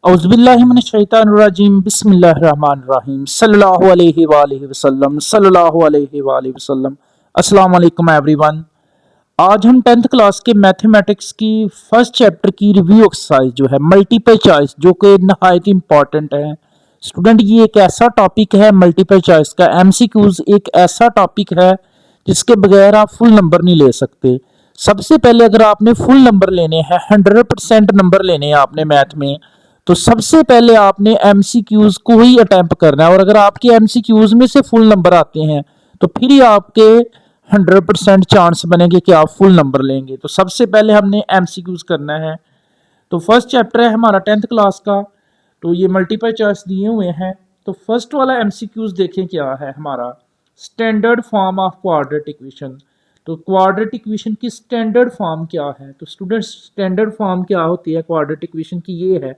औज़ुबिल्लाहिमिनश्शैतानिर्रजीम बिस्मिल्लाहिर्रहमानिर्रहीम सल्लल्लाहु अलैहि वसल्लम। अस्सलाम वालेकुम एवरीवन। आज हम 10th क्लास के मैथमेटिक्स की फर्स्ट चैप्टर की रिव्यू एक्सरसाइज जो है मल्टीपल चॉइस, जो कि नहायत इंपॉर्टेंट है स्टूडेंट। ये एक ऐसा टॉपिक है मल्टीपल चॉइस का, एमसीक्यूज एक ऐसा टॉपिक है जिसके बगैर आप फुल नंबर नहीं ले सकते। सबसे पहले अगर आपने फुल नंबर लेने हैं, 100% नंबर लेने हैं आपने मैथ में, तो सबसे पहले आपने एमसीक्यूज को ही अटेम्प्ट करना है। और अगर आपके एमसीक्यूज में से फुल नंबर आते हैं तो फिर ही आपके 100% चांस बनेंगे कि आप फुल नंबर लेंगे। तो सबसे पहले हमने एमसीक्यूज करना है। तो फर्स्ट चैप्टर है हमारा 10th क्लास का, तो ये मल्टीपल चॉइस दिए हुए हैं। तो फर्स्ट वाला एमसीक्यूज देखें क्या है हमारा, standard form of quadratic equation. तो क्वाड्रेटिक इक्वेशन की स्टैंडर्ड फॉर्म क्या है? तो स्टूडेंट स्टैंडर्ड फॉर्म क्या होती है क्वाड्रेटिक इक्वेशन की? ये है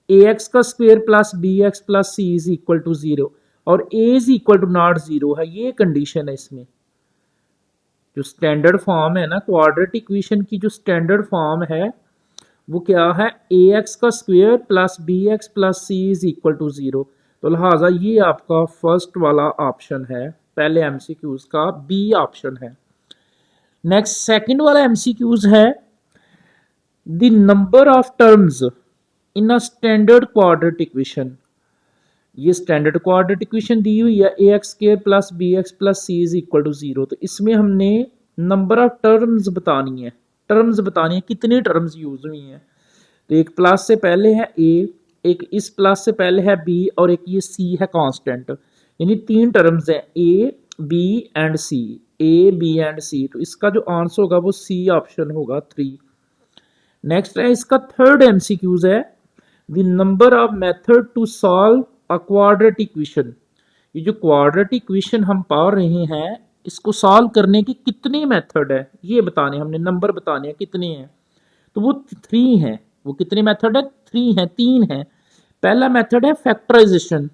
ax का square plus bx plus c is equal to 0 और a is equal to not 0 है। ये कंडीशन है इसमें। जो स्टैंडर्ड फॉर्म है ना क्वाड्रेटिक इक्वेशन की, जो स्टैंडर्ड फॉर्म है वो क्या है? ax का square plus bx plus c is equal to 0। तो लिहाजा ये आपका फर्स्ट वाला ऑप्शन है, पहले एमसीक्यूज का बी ऑप्शन है। नेक्स्ट सेकंड वाला एमसीक्यूज है the number of terms in a standard quadratic equation. ये स्टैंडर्ड क्वाड्रेटिक इक्वेशन दी हुई है ax square plus bx plus c is equal to 0। तो इसमें हमने नंबर ऑफ टर्म्स बतानी है, कितनी टर्म्स यूज हुई हैं। तो एक प्लस से पहले है a, एक इस प्लस से पहले है b और एक ये c है कांस्टेंट, यानी तीन टर्म्स है a b and c, a b and c। तो इसका जो आंसर होगा वो c ऑप्शन होगा 3। नेक्स्ट है इसका थर्ड एमसीक्यूज है the number of method to solve a quadratic equation. ये जो क्वाड्रेटिक इक्वेशन हम पढ़ रहे हैं, इसको सॉल्व करने की कितनी मेथड है ये बताने, हमने नंबर बताने हैं कितने हैं। तो वो 3 हैं। वो कितने मेथड है? 3 हैं, 3 हैं। पहला मेथड है फैक्टराइजेशन,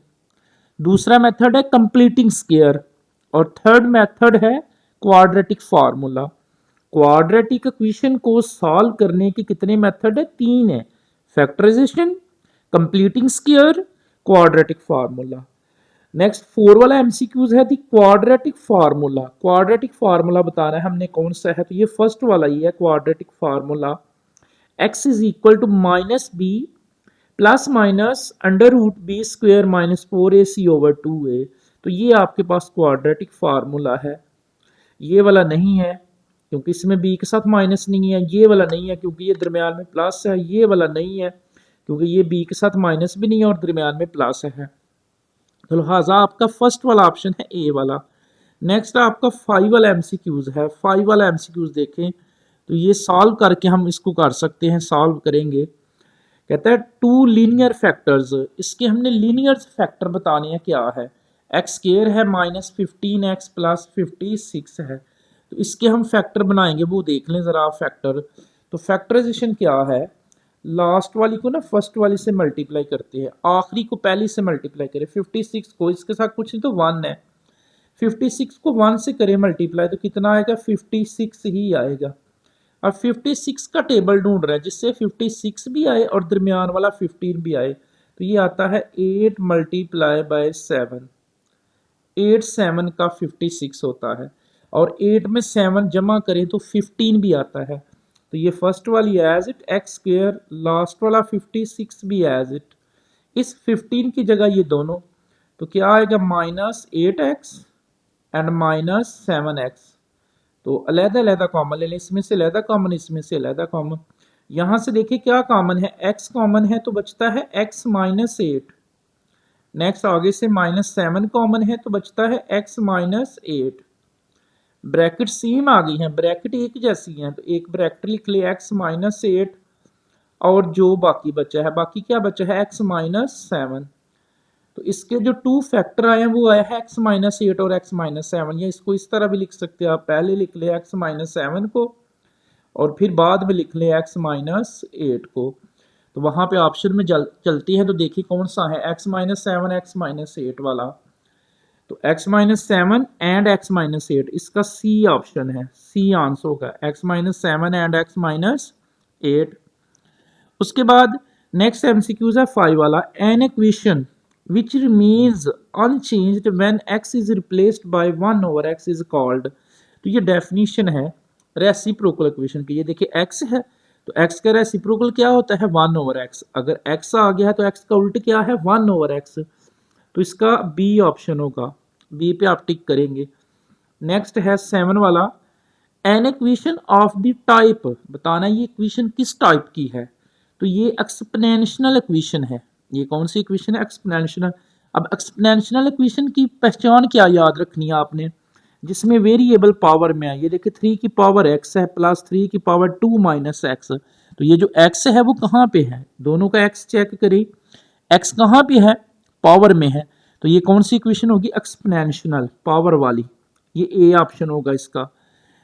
दूसरा मेथड है कंप्लीटिंग स्क्वायर और थर्ड मेथड है क्वाड्रेटिक फार्मूला। क्वाड्रेटिक इक्वेशन को सॉल्व करने के कितने मेथड है? 3 है, factorization, completing square, quadratic formula. Next 4 वाला एमसीक्यूज है the quadratic formula. Quadratic formula बताना है हमने कौन सा है। तो ये फर्स्ट वाला ही है quadratic formula, x is equal to minus B plus minus under root B square minus 4ac over 2a। तो ये आपके पास क्वाड्रेटिक फार्मूला है। ये वाला नहीं है क्योंकि इसमें b के साथ माइनस नहीं है, ये वाला नहीं है क्योंकि ये दरमियान में प्लस है, ये वाला नहीं है क्योंकि ये b के साथ माइनस भी नहीं है और दरमियान में प्लस है। तो लिहाजा आपका फर्स्ट वाला ऑप्शन है ए वाला। नेक्स्ट आपका 5 वाला एमसीक्यूज है। 5 वाला एमसीक्यूज देखें तो ये सॉल्व करके हम इसको कर सकते हैं, सॉल्व करेंगे। कहता है टू लीनियर फैक्टर्स, इसके हमने लीनियर फैक्टर बताने हैं क्या है। एक्स स्क्वायर है माइनस 15x प्लस 56 है। तो इसके हम फैक्टर बनाएंगे, वो देख लें ज़रा आप फैक्टर। तो फैक्टराइजेशन क्या है, लास्ट वाली को ना फर्स्ट वाली से मल्टीप्लाई करते हैं, आखिरी को पहली से मल्टीप्लाई करें। 56 को इसके साथ कुछ नहीं तो 1 है, 56 को 1 से करें मल्टीप्लाई तो कितना आएगा? 56 ही आएगा। अब 56 का टेबल ढूंढ रहे हैं जिससे 56 भी आए और दरमियान वाला 15 भी आए। तो ये आता है 8 मल्टीप्लाई बाय 7, 8 7 का 56 होता है और 8 में 7 जमा करें तो 15 भी आता है। तो ये फर्स्ट वाली as it X square, last वाला 56 भी एज इट। इस 15 की जगह ये दोनों, तो क्या आएगा? Minus 8x and minus 7x। तो अलहदा अलहदा कॉमन ले लें, इसमें से अलहदा कॉमन, इसमें से अलहदा कॉमन। यहाँ से देखिए क्या कॉमन है, x कॉमन है तो बचता है x माइनस 8। नेक्स्ट आगे से माइनस 7 कॉमन है तो बचता है x माइनस 8। ब्रैकेट सेम आ गई हैं, ब्रैकेट एक जैसी हैं, तो एक ब्रैकेट लिख ले x माइनस 8 और जो बाकी बचा है, बाकी क्या बचा है? x minus 7। तो इसके जो 2 फैक्टर आए हैं वो आया है x माइनस 8 और x माइनस 7। या इसको इस तरह भी लिख सकते हैं आप, पहले लिख ले x माइनस 7 को और फिर बाद में लिख ले x माइनस 8 को। तो वहां पे ऑप्शन में चलती है तो देखिए कौन सा है, x माइनस 7 x माइनस 8 वाला। तो x minus 7 and x minus 8, इसका सी ऑप्शन है, सी आंसर होगा x minus 7 and x minus 8। उसके बाद नेक्स्ट एमसीक्यूज है 5 वाला, an equation which remains unchanged when x is replaced by 1 over x is called. तो ये डेफिनेशन है रेसिप्रोकल इक्वेशन की। ये देखिए x है तो x का रेसिप्रोकल क्या होता है 1 ओवर x। अगर x आ गया है तो x का उल्ट क्या है 1 ओवर x। तो इसका बी ऑप्शन होगा, बी पे आप टिक करेंगे। नेक्स्ट है 7 वाला, N equation of the type, बताना ये इक्वेशन किस टाइप की है। तो ये एक्सपोनेंशियल इक्वेशन है। ये कौन सी इक्वेशन है? एक्सपोनेंशियल। अब एक्सपोनेंशियल इक्वेशन की पहचान क्या याद रखनी है आपने, जिसमें वेरिएबल पावर में है। ये देखिए 3 की पावर x है प्लस 3 की पावर 2 माइनस एक्स। तो ये जो x है वो कहाँ पे है, दोनों का x चेक करें, x कहाँ पे है, पावर में है। तो ये कौन सी इक्वेशन होगी? एक्सपोनेंशियल पावर वाली। ये ए ऑप्शन होगा इसका।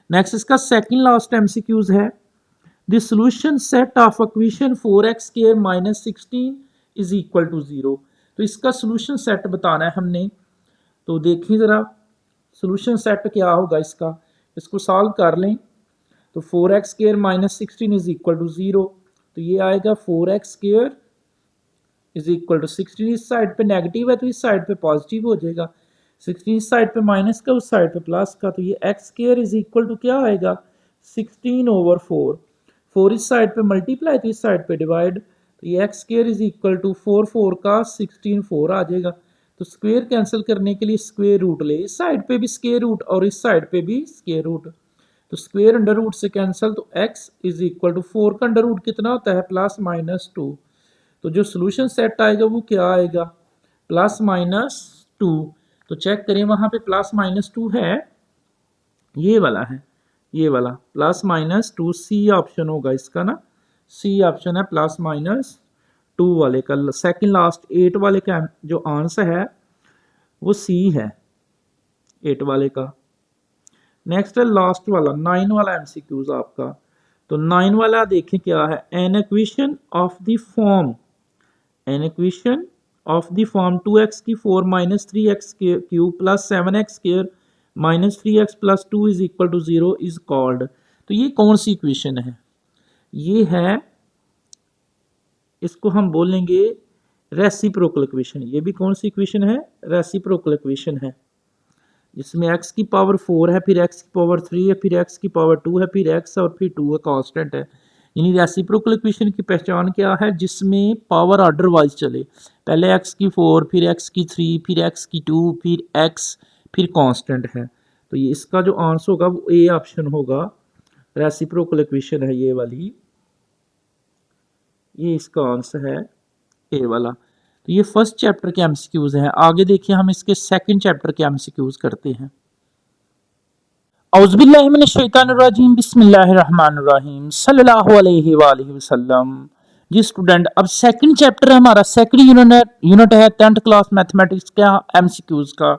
नेक्स्ट इसका सेकंड लास्ट एमसीक्यूज है, the solution set of equation 4x² minus 16 is equal to 0। तो इसका सॉल्यूशन सेट बताना है हमने। तो देखिए जरा सॉल्यूशन सेट क्या होगा इसका, इसको सॉल्व कर लें। तो 4x² minus 16 is equal to 0। तो ये आएगा 4x² इज इक्वल टू 16, इस साइड पे नेगेटिव है तो इस साइड पे पॉजिटिव हो जाएगा, 16 इस साइड पे माइनस का उस साइड पे प्लस का। तो ये x² इज इक्वल टू क्या आएगा 16 ओवर 4, 4 इस साइड पे मल्टीप्लाई तो इस साइड पे डिवाइड। तो ये x² इज इक्वल टू 4 4 का 16 4 आ जाएगा। तो स्क्वेयर कैंसिल करने के लिए स्क्वेयर रूट ले, इस साइड पे भी स्क्वेयर रूट और इस साइड पे भी स्क्वेयर रूट। तो स्क्वेयर अंडर रूट से कैंसिल, तो x इज इक्वल टू 4 का अंडर रूट कितना होता है +-2। तो जो सोल्यूशन सेट आएगा वो क्या आएगा +-2। तो चेक करें वहां पे +-2 है, ये वाला है, ये वाला +-2 सी ऑप्शन होगा इसका ना, सी ऑप्शन है +-2 वाले का। सेकंड लास्ट 8 वाले का जो आंसर है वो सी है 8 वाले का। नेक्स्ट है लास्ट वाला 9 वाला एमसीक्यूज आपका। तो 9 वाला देखें क्या है, an equation of the form, an equation of the form 2x की 4 minus 3x cube plus 7x² minus 3x plus 2 is equal to 0 is called. तो ये कौन सी इक्वेशन है? ये है, इसको हम बोलेंगे रेसिप्रोकल इक्वेशन। ये भी कौन सी इक्वेशन है? रेसिप्रोकल इक्वेशन है, जिसमें x की पावर 4 है, फिर x की पावर 3 है, फिर x की पावर 2 है, फिर x और फिर 2 है, कांस्टेंट है। यानी रेसिप्रोकल इक्वेशन की पहचान क्या है? जिसमें पावर ऑर्डर वाइज चले, पहले x की 4 फिर x की 3 फिर x की 2 फिर x फिर कांस्टेंट है। तो ये इसका जो आंसर होगा वो ए ऑप्शन होगा, रेसिप्रोकल इक्वेशन है ये वाली, ये इसका आंसर है ए वाला। तो ये फर्स्ट चैप्टर के एमसीक्यूज हैं। आगे देखिए हम इसके सेकंड चैप्टर के एमसीक्यूज करते हैं। औज़ुबिल्लाहि मिनश शैतानिर रजीम, बिस्मिल्लाहिर रहमानिर रहीम, सल्लल्लाहु अलैहि वसल्लम। जी स्टूडेंट, अब सेकंड चैप्टर हमारा सेकंड यूनिट है 10th क्लास मैथमेटिक्स का एमसीक्यूज का।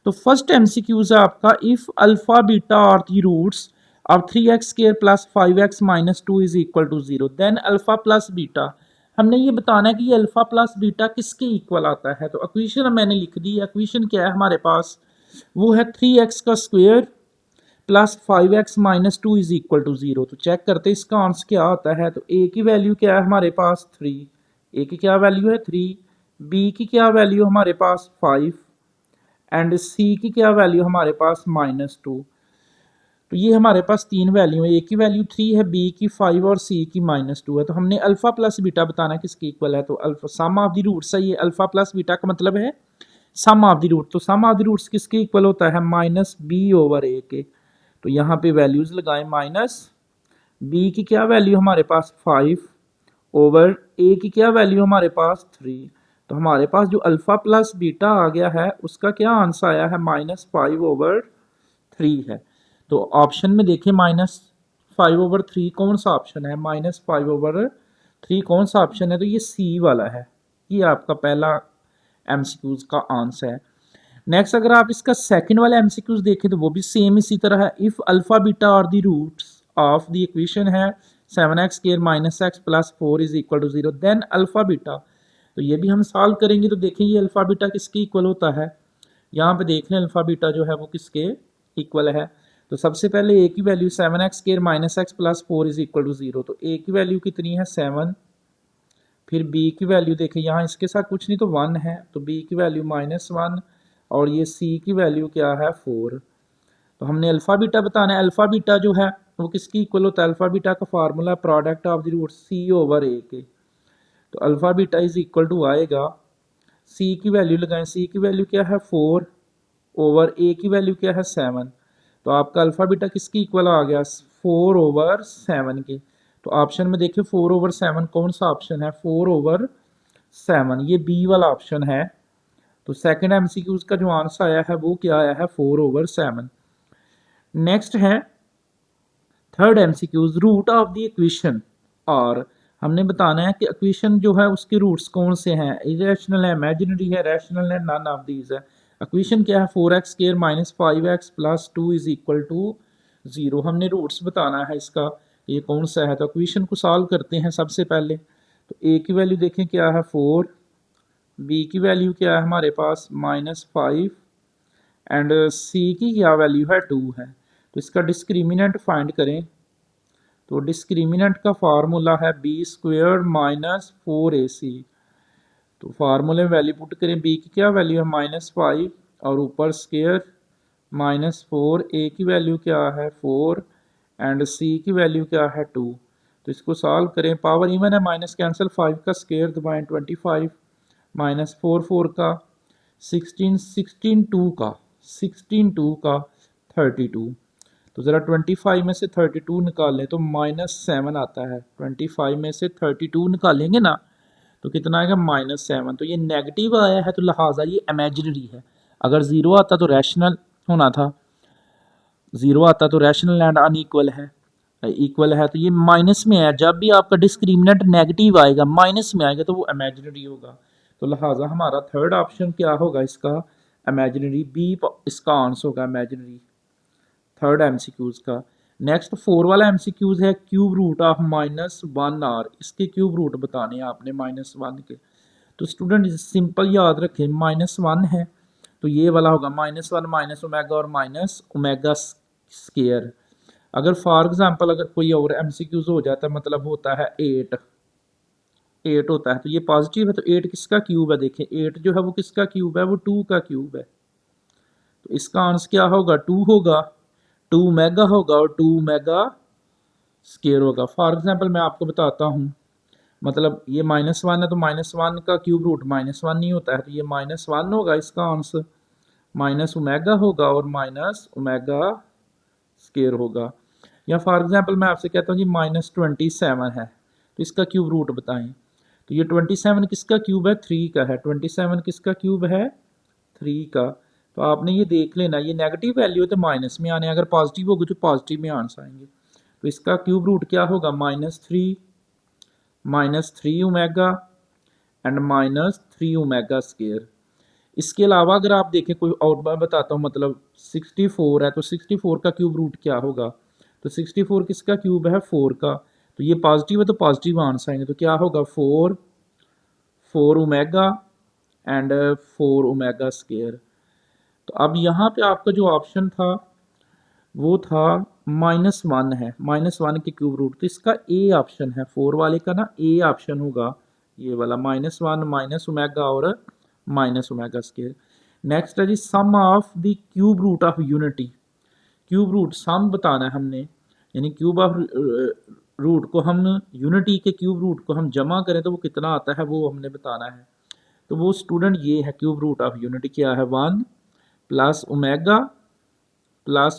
तो फर्स्ट एमसीक्यूज है आपका, if alpha beta are the roots of 3x² plus 5x minus 2 is equal to 0 then alpha plus beta. हमने ये बताना है कि ये अल्फा प्लस बीटा किसके इक्वल आता है। तो इक्वेशन मैंने लिख दी, इक्वेशन क्या है हमारे पास, वो है 3x का square plus 5x minus 2 is equal to 0। तो चेक करते हैं इसका आंसर क्या आता है। तो a की वैल्यू क्या है हमारे पास 3, a की क्या वैल्यू है 3, b की क्या वैल्यू हमारे पास 5 एंड c की क्या वैल्यू हमारे पास -2। तो ये हमारे पास तीन वैल्यू है, a की वैल्यू 3 है, b की 5 और c की -2 है। तो हमने अल्फा प्लस बीटा बताना किसके इक्वल है। तो alpha sum of the roots है, ये अल्फा प्लस बीटा का मतलब है सम ऑफ द रूट। तो सम ऑफ द रूट्स किसके इक्वल होता है -b/a के। तो यहाँ पे वैल्यूज लगाएं, b की क्या वैल्यू हमारे पास 5 ओवर a की क्या वैल्यू हमारे पास 3। तो हमारे पास जो अल्फा प्लस बीटा आ गया है उसका क्या आंसर आया है -5/3 है। तो ऑप्शन में देखिए -5/3 कौन सा ऑप्शन है, -5/3 कौन सा ऑप्शन है। तो ये सी वाला है, ये आपका पहला एमसीक्यूज का आंसर है। नेक्स्ट अगर आप इसका सेकंड वाला एमसीक्यूज देखें तो वो भी सेम इसी तरह है, if alpha beta are the roots of the equation है 7x² minus x plus 4 is equal to 0 then alpha beta. तो ये भी हम सॉल्व करेंगे। तो देखें ये अल्फा बीटा किसके इक्वल होता है, यहाँ पे देख लें अल्फा बीटा जो है वो किसके इक्वल है। तो सबसे पहले a की value 7x² minus x plus 4 is equal to 0। तो a की वैल्यू कितनी है 7 फिर b की वैल्यू देखें, यहाँ इसके साथ कुछ नहीं तो 1 है, तो b की वैल्यू -1 और ये c की वैल्यू क्या है 4। तो हमने अल्फ़ा बीटा बताना है। अल्फ़ा बीटा जो है वो किसकी इक्वल होता है? अल्फ़ा बीटा का formula product of the root c over a के। तो alpha beta is equal to आएगा, c की वैल्यू लगाएं, c की वैल्यू क्या है 4 ओवर a की वैल्यू क्या है 7। तो आपका अल्फ़ा बीटा किसकी इक्वल आ गया? 4 ओवर 7 के। तो ऑप्शन में देखिए 4 ओवर 7 कौन सा ऑप्शन है? 4 ओवर 7, ये बी वाला ऑप्शन है। तो सेकंड एमसीक्यूज का जो आंसर आया है वो क्या आया है? 4 ओवर 7। नेक्स्ट है third MCQs, root of the equation. और हमने बताना है कि इक्वेशन जो है उसके रूट्स कौन से हैं, इरेशनल है, इमेजिनरी है, रैशनल है, नन ऑफ दीज है। इक्वेशन क्या है? 4x square minus 5x plus 2 is equal to 0। हमने रूट्स बताना है इसका, ये कौन सा है। तो इक्वेशन को सॉल्व करते हैं सबसे पहले। तो a की वैल्यू देखें क्या है 4, b की वैल्यू क्या है हमारे पास -5 एंड c की क्या वैल्यू है 2 है। तो इसका डिस्क्रिमिनेंट फाइंड करें। तो डिस्क्रिमिनेंट का फार्मूला है बी स्क्वेयर माइनस 4ac। तो फार्मूले में वैल्यू पुट करें, b की क्या वैल्यू है -5 और ऊपर स्क्वेयर -4, a की वैल्यू क्या है 4 एंड c की वैल्यू क्या है 2। तो इसको सॉल्व करें, पावर इवन है, माइनस कैंसिल, 5 का स्क्वेयर दबाएं 25 -4 4 का 16 16 2 का 16 2 का 32। तो ज़रा 25 में से 32 निकालें तो -7 आता है। 25 में से 32 निकालेंगे ना तो कितना आएगा? -7। तो ये नेगेटिव आया है तो लिहाजा ये इमेजिनरी है। अगर ज़ीरो आता तो रैशनल होना था, ज़ीरो आता तो रैशनल एंड अनइक्वल है, इक्वल है। तो ये माइनस में है, जब भी आपका डिस्क्रिमिनेंट नेगेटिव आएगा, माइनस में आएगा तो वो इमेजिनरी होगा। तो लिहाजा हमारा थर्ड ऑप्शन क्या होगा इसका? इमेजिनरी, बी इसका आंसर होगा इमेजिनरी, थर्ड एमसीक्यूज का। नेक्स्ट 4 वाला एमसीक्यूज है क्यूब रूट ऑफ -1r। इसके क्यूब रूट बताने हैं आपने -1 के। तो स्टूडेंट सिंपल याद रखें, -1 है तो ये वाला होगा -1 माइनस ओमेगा और माइनस ओमेगा स्केयर। अगर फॉर एग्जांपल अगर कोई और एमसीक्यूज हो जाता है, मतलब होता है 8 होता है तो ये पॉजिटिव है, तो 8 किसका क्यूब है? देखें 8 जो है वो किसका क्यूब है? वो 2 का क्यूब है। तो इसका आंसर क्या होगा? 2 होगा, 2 मेगा होगा और 2 मेगा स्केयर होगा। फॉर एग्जांपल मैं आपको बताता हूँ, मतलब ये -1 है तो -1 का क्यूब रूट -1 नहीं होता है, तो ये -1 होगा इसका आंसर, माइनस ओमेगा होगा और माइनस ओमेगा स्केयर होगा। या फॉर एग्जांपल मैं आपसे कहता हूँ जी -27 है तो इसका क्यूब रूट बताएं। तो ये 27 किसका क्यूब है? 3 का है। 27 किसका क्यूब है? 3 का। तो आपने ये देख लेना, ये नेगेटिव वैल्यू है तो माइनस में आने, अगर पॉजिटिव होगी तो पॉजिटिव में आंसर आएंगे। तो इसका क्यूब रूट क्या होगा? -3 ओमेगा एंड -3 ओमेगा स्केयर। इसके अलावा अगर आप देखें कोई और बार बताता हूँ, मतलब 64 है तो 64 का क्यूब रूट क्या होगा? तो 64 किसका क्यूब है? 4 का। तो ये पॉजिटिव है तो पॉजिटिव आंसर आएंगे, तो क्या होगा? 4 ओमेगा एंड 4 ओमेगा स्केयर। तो अब यहाँ पे आपका जो ऑप्शन था वो था -1 है, -1 के क्यूब रूट, तो इसका ए ऑप्शन है, 4 वाले का ना ए ऑप्शन होगा ये वाला, -1 माइनस ओमेगा और माइनस ओमेगा स्केयर। नेक्स्ट है जी sum of the cube root of unity. Cube root sum बताना है हमने, यानी क्यूब ऑफ रूट को हम यूनिटी के क्यूब रूट को हम जमा करें तो वो कितना आता है वो हमने बताना है। तो वो स्टूडेंट ये है क्यूब रूट ऑफ यूनिटी क्या है? 1 प्लस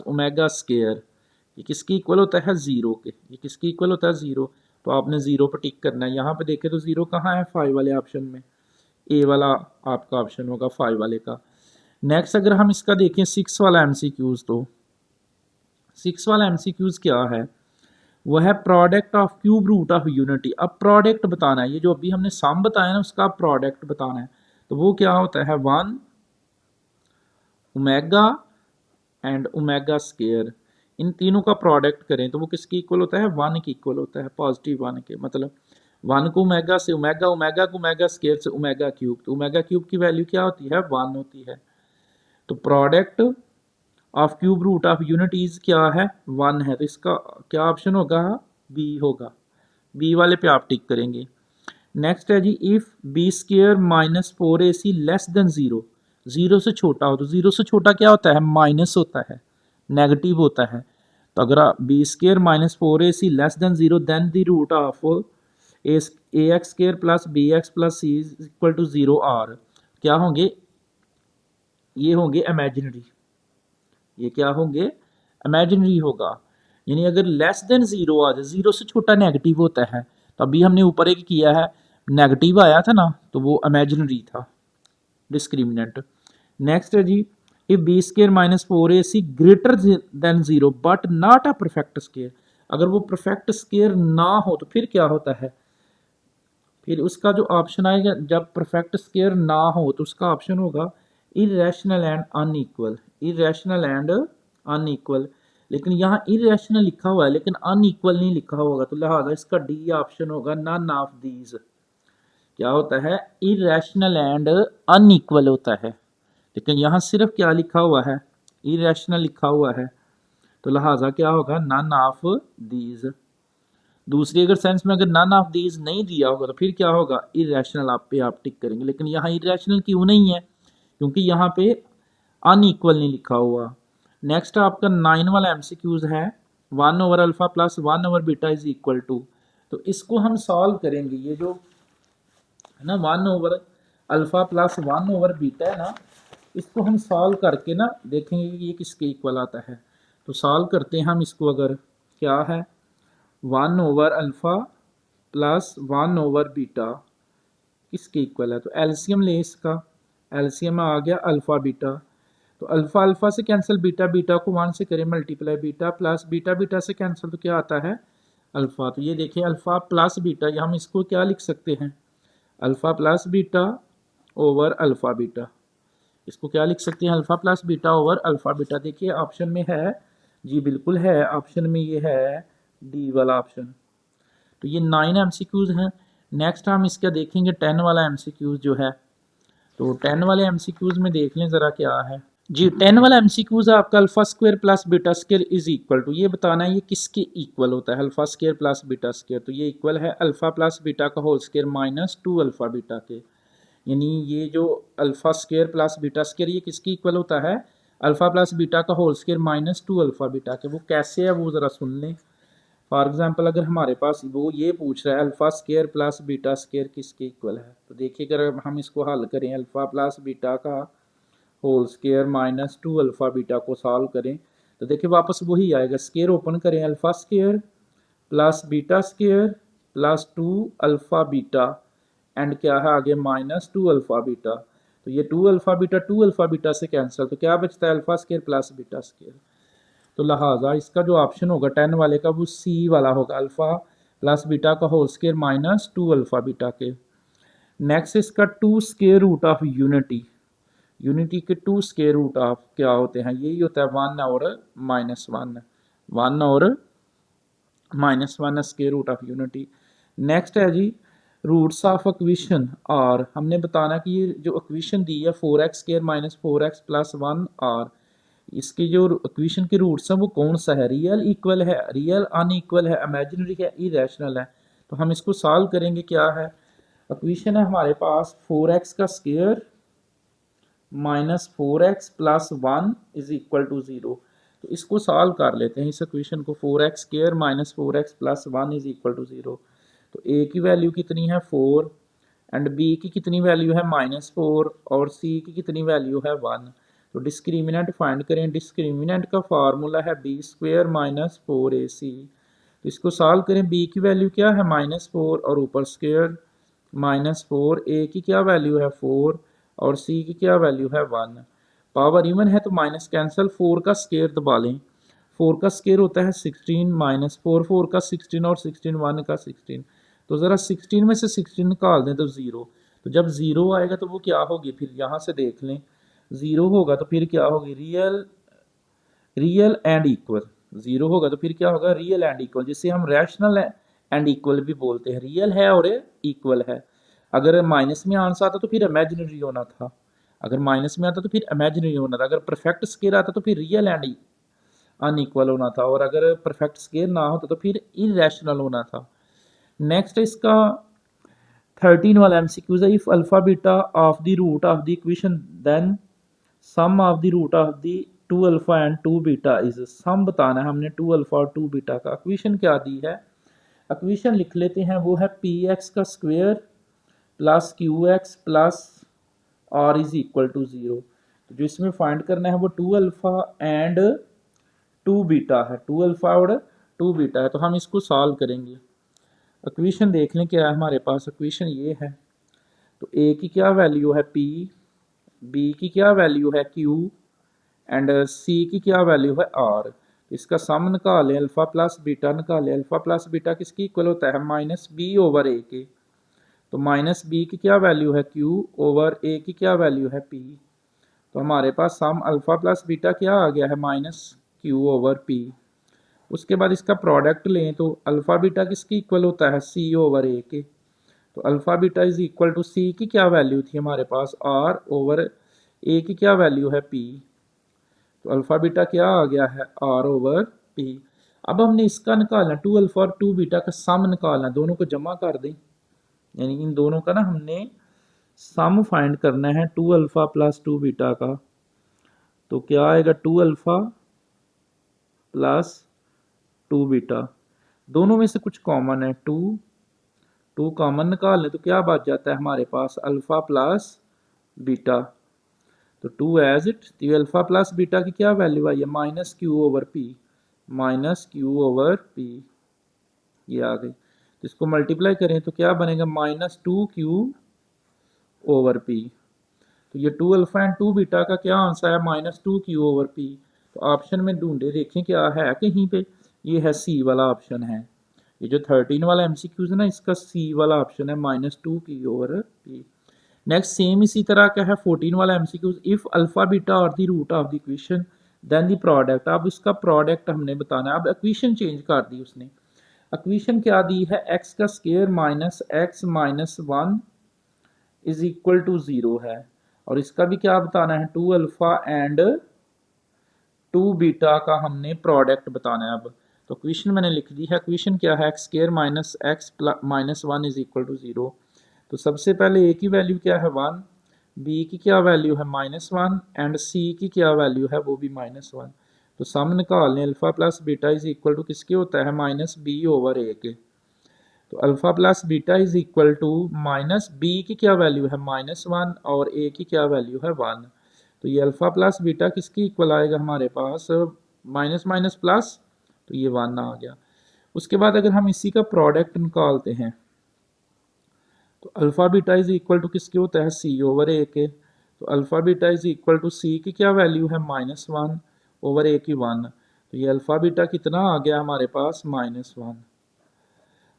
ओमेगा स्केयर। ये किसकी इक्वल होता है? 0 के। ये किसकी इक्वल होता है? 0। तो आपने 0 पर टिक करना है। यहाँ पे देखें तो 0 कहाँ है? 5 वाले ऑप्शन में, ए वाला आपका ऑप्शन होगा 5 वाले का। नेक्स्ट अगर हम इसका देखें 6 वाला एमसीक्यूज, तो 6 वाला एमसीक्यूज क्या है? वह है product of cube root of unity. अब प्रोडक्ट बताना है, ये जो अभी हमने सम बताया ना उसका प्रोडक्ट बताना है। तो वो क्या होता है? 1 ओमेगा एंड ओमेगा स्केयर, इन तीनों का प्रोडक्ट करें तो वो किसकी इक्वल होता है? 1 की इक्वल होता है, पॉजिटिव 1 के। मतलब 1 को ओमेगा से ओमेगा, ओमेगा को ओमेगा स्केयर से ओमेगा क्यूब, तो ओमेगा क्यूब की वैल्यू क्या होती है? 1 होती है। तो product of cube root of unities क्या है? 1 है। तो इसका क्या ऑप्शन होगा? बी होगा। बी वाले पे आप टिक करेंगे। नेक्स्ट है जी, if b square minus 4ac less than zero, zero से छोटा हो, तो ज़ीरो से छोटा क्या होता है, माइनस होता है, नेगेटिव होता है। तो अगर B square minus 4ac less than zero then the root of A X square plus B X plus C is equal to zero are, क्या होंगे, ये होंगे इमेजिनरी, ये क्या होंगे, इमेजिनरी होगा। यानी अगर लेस देन ज़ीरो आ जाए, ज़ीरो से छोटा नेगेटिव होता है, तो अभी हमने ऊपर एक किया है, नेगेटिव आया था ना, तो वो इमेजिनरी था, डिस्क्रिमिनेंट। नेक्स्ट है जी, if b square minus 4ac greater than zero but not a perfect square, अगर वो परफेक्ट स्केयर ना हो तो फिर क्या होता है, फिर उसका जो ऑप्शन आएगा, जब परफेक्ट स्केयर ना हो तो उसका ऑप्शन होगा irrational and unequal, irrational and unequal. लेकिन यहाँ इरेशनल लिखा हुआ है लेकिन अनइक्वल नहीं लिखा होगा, तो लिहाजा इसका डी ऑप्शन होगा, नन ऑफ दीज। क्या होता है, इरेशनल एंड अनइक्वल होता है, लेकिन यहाँ सिर्फ क्या लिखा हुआ है, इरेशनल लिखा हुआ है, तो लिहाजा क्या होगा, नन ऑफ दीज। दूसरी अगर सेंस में अगर नन ऑफ दीज नहीं दिया होगा तो फिर क्या होगा, इरेशनल आप पे आप टिक करेंगे। लेकिन यहाँ इरेशनल क्यों नहीं है, क्योंकि यहाँ पे अनइक्वल नहीं लिखा हुआ। नेक्स्ट आपका 9 वाला एमसीक्यूज है, 1/अल्फा प्लस 1/बीटा इज इक्वल टू, तो इसको हम सॉल्व करेंगे। ये जो है ना 1/अल्फा प्लस 1/बीटा है ना, इसको हम सॉल्व करके ना देखेंगे कि ये किसके इक्वल आता है। तो सॉल्व करते हैं हम इसको, अगर क्या है 1/अल्फा प्लस 1/बीटा किसके इक्वल है, तो एलसीएम ले इसका, एलसीएम आ गया अल्फा बीटा, तो अल्फा अल्फा से कैंसिल, बीटा बीटा को 1 से करें multiply, beta plus beta beta से कैंसिल, तो क्या आता है अल्फा। तो ये देखिए अल्फा प्लस बीटा, या हम इसको क्या लिख सकते हैं, alpha plus beta over alpha beta, इसको क्या लिख सकते हैं, alpha plus beta over alpha beta. देखिए ऑप्शन में है जी, बिल्कुल है ऑप्शन में, ये है डी वाला ऑप्शन। तो ये 9 एमसीक्यूज हैं। नेक्स्ट हम इसका देखेंगे 10 वाला एमसीक्यूज जो है, तो 10 वाले एमसीक्यूज में देख लें ज़रा क्या है जी। 10 वाला एमसीक्यूज है आपका, alpha square plus beta square is equal to, ये बताना है ये किसके इक्वल होता है, alpha square plus beta square, तो ये इक्वल है अल्फा प्लस बीटा का whole square minus 2 alpha beta के। यानी ये जो alpha square plus beta square ये किसकी इक्वल होता है, अल्फा प्लस बीटा का whole square minus 2 alpha beta के। वो कैसे है वो ज़रा सुन लें। फॉर एग्जाम्पल अगर हमारे पास वो ये पूछ रहा है alpha square plus beta square किसके इक्वल है, तो देखिए अगर हम इसको हल करें, अल्फा प्लस बीटा का whole square minus 2 alpha beta को सॉल्व करें, तो देखिए वापस वही आएगा, स्केयर ओपन करें, alpha square plus beta square plus 2 alpha beta and क्या है आगे माइनस 2 अल्फा बीटा, तो ये 2 अल्फा बीटा से कैंसिल, तो क्या बचता है alpha square plus beta square. तो लिहाजा इसका जो ऑप्शन होगा 10 वाले का वो सी वाला होगा, अल्फा प्लस बीटा का whole square minus 2 alpha beta के। नेक्स्ट इसका 2 square root of unity, unity के 2 स्केयर रूट ऑफ क्या होते हैं, यही होता है 1 और -1, 1 और -1 square root of unity. Next है जी रूट्स ऑफ इक्वेशन, और हमने बताना कि ये जो इक्वेशन दी है 4x square minus 4x plus 1 और इसके जो इक्वेशन के रूट्स हैं वो कौन सा है, रियल इक्वल है, रियल अनइक्वल है, इमेजिनरी है, इरेशनल है। तो हम इसको सॉल्व करेंगे। क्या है इक्वेशन है हमारे पास 4x का square minus 4x plus 1 is equal to 0। तो इसको सॉल्व कर लेते हैं इस इक्वेशन को, 4x square minus 4x plus 1 is equal to 0। तो a की वैल्यू कितनी है 4 एंड b की कितनी वैल्यू है -4 और c की कितनी वैल्यू है 1। तो डिस्क्रिमिनेंट फाइंड करें, डिस्क्रिमिनेंट का फार्मूला है बी स्क्वेयर माइनस 4ac। तो इसको सॉल्व करें, b की वैल्यू क्या है -4 और ऊपर स्क्वेयर -4, a की क्या वैल्यू है 4 और c की क्या वैल्यू है 1। पावर इवन है तो माइनस कैंसिल, 4 का स्क्वेयर दबा लें, 4 का स्क्वेयर होता है 16 -4, 4 का 16 और 16 1 का 16, तो ज़रा 16 में से 16 निकाल दें तो 0। तो जब 0 आएगा तो वो क्या होगी, फिर यहाँ से देख लें 0 होगा तो फिर क्या होगी, रियल एंड इक्वल। 0 होगा तो फिर क्या होगा, रियल एंड इक्वल, जिसे हम रैशनल एंड इक्वल भी बोलते हैं, रियल है और इक्वल है। अगर माइनस में आंसर आता तो फिर इमेजिनरी होना था, अगर माइनस में आता तो फिर इमेजिनरी होना था, अगर परफेक्ट स्केयर आता तो फिर रियल एंड अनइक्वल होना था, और अगर परफेक्ट स्केयर ना होता तो फिर इरेशनल होना था। नेक्स्ट इसका 13 वाला एमसीक्यूज है, if alpha beta of the root of the equation then sum of the root of the 2 alpha and 2 beta is, sum बताना है हमने 2 अल्फा और 2 बीटा का। इक्वेशन क्या दी है, इक्वेशन लिख लेते हैं, वो है पी एक्स का square plus Q X plus R is equal to 0। तो जो इसमें फाइंड करना है वो 2 अल्फा एंड 2 बीटा है, 2 अल्फा और 2 बीटा है। तो हम इसको सॉल्व करेंगे। इक्वेशन देख लें क्या है हमारे पास, इक्वेशन ये है। तो ए की क्या वैल्यू है पी, बी की क्या वैल्यू है क्यू एंड सी की क्या वैल्यू है आर। इसका सम निकालें, अल्फा प्लस बीटा निकालें। अल्फा प्लस बीटा किसकी इक्वल होता है, माइनस बी ओवर ए के। तो माइनस बी की क्या वैल्यू है क्यू ओवर ए की क्या वैल्यू है पी। तो हमारे पास सम अल्फा प्लस बीटा क्या आ गया है, माइनस क्यू ओवर पी। उसके बाद इसका प्रोडक्ट लें तो अल्फा बीटा किसकी इक्वल होता है, सी ओवर ए के। तो alpha beta is equal to c की क्या वैल्यू थी हमारे पास, आर ओवर ए की क्या वैल्यू है पी। तो अल्फा बीटा क्या आ गया है, आर ओवर पी। अब हमने इसका निकालना 2 अल्फा और 2 बीटा का सम निकालना, दोनों को जमा कर दें, यानी इन दोनों का ना हमने सम फाइंड करना है 2 अल्फा प्लस 2 बीटा का। तो क्या आएगा, 2 अल्फा प्लस 2 बीटा, दोनों में से कुछ कॉमन है, 2 कॉमन निकाल लें तो क्या बच जाता है हमारे पास, अल्फा प्लस बीटा। तो 2 एज इट, तो अल्फा प्लस बीटा की क्या वैल्यू आई है, minus Q over P, minus Q over P, ये आ गई। तो इसको मल्टीप्लाई करें तो क्या बनेगा, माइनस 2 क्यू ओवर पी। तो ये 2 अल्फा एंड 2 बीटा का क्या आंसर है, माइनस 2 क्यू ओवर पी। तो ऑप्शन में ढूंढे देखें क्या है कहीं पे, ये है सी वाला ऑप्शन है। ये जो 13 वाला एमसीक्यूज है ना, इसका सी वाला ऑप्शन है, minus 2 Q over P. Next same इसी तरह का है 14 वाला एमसीक्यूज, इफ अल्फा बीटा और the root of the equation then the product. अब इसका प्रोडक्ट हमने बताना है। अब इक्वेशन चेंज कर दी उसने। इक्वेशन क्या दी है, एक्स का square minus X minus 1 is equal to 0 है। और इसका भी क्या बताना है, 2 अल्फा एंड 2 बीटा का हमने प्रोडक्ट बताना है। अब तो इक्वेशन मैंने लिख दी है। इक्वेशन क्या है, X square minus X minus 1 is equal to 0। तो सबसे पहले ए की वैल्यू क्या है 1, बी की क्या वैल्यू है -1 एंड सी की क्या वैल्यू है, वो भी -1। तो सम निकाल लें, alpha plus beta is equal to किसके होता है, माइनस बी ओवर ए के। तो alpha plus beta is equal to minus B की क्या वैल्यू है -1 और ए की क्या वैल्यू है 1। तो ये अल्फा प्लस बीटा किसकी इक्वल आएगा हमारे पास, माइनस माइनस प्लस, तो ये 1 आ गया। उसके बाद अगर हम इसी का प्रोडक्ट निकालते हैं तो alpha beta is equal to किसके होता है, सी ओवर ए के। तो alpha beta is equal to c की क्या वैल्यू है, -1 ओवर ए की 1। तो ये अल्फा बीटा कितना आ गया हमारे पास, -1।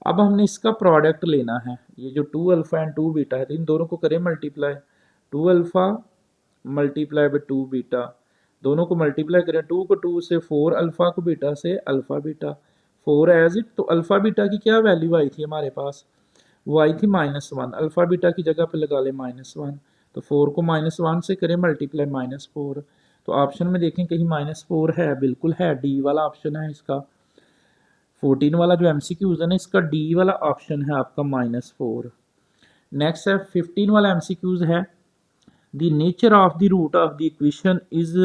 अब हमने इसका प्रोडक्ट लेना है, ये जो 2 अल्फा एंड 2 बीटा है, तो इन दोनों को करें multiply, 2 alpha multiply by 2 beta, दोनों को मल्टीप्लाई करें, 2 को 2 से 4 अल्फा को बीटा से अल्फा बीटा, 4 एज इट। तो अल्फा बीटा की क्या वैल्यू आई थी हमारे पास, वो आई थी -1, अल्फा बीटा की जगह पे लगा ले -1। तो 4 को -1 से करें मल्टीप्लाई, -4। तो ऑप्शन में देखें कहीं -4 है, बिल्कुल है, डी वाला ऑप्शन है इसका। 14 वाला जो एमसीक्यूज है ना, इसका डी वाला ऑप्शन है आपका -4। नेक्स्ट है 15 वाला एमसीक्यूज है, the nature of the root of the equation is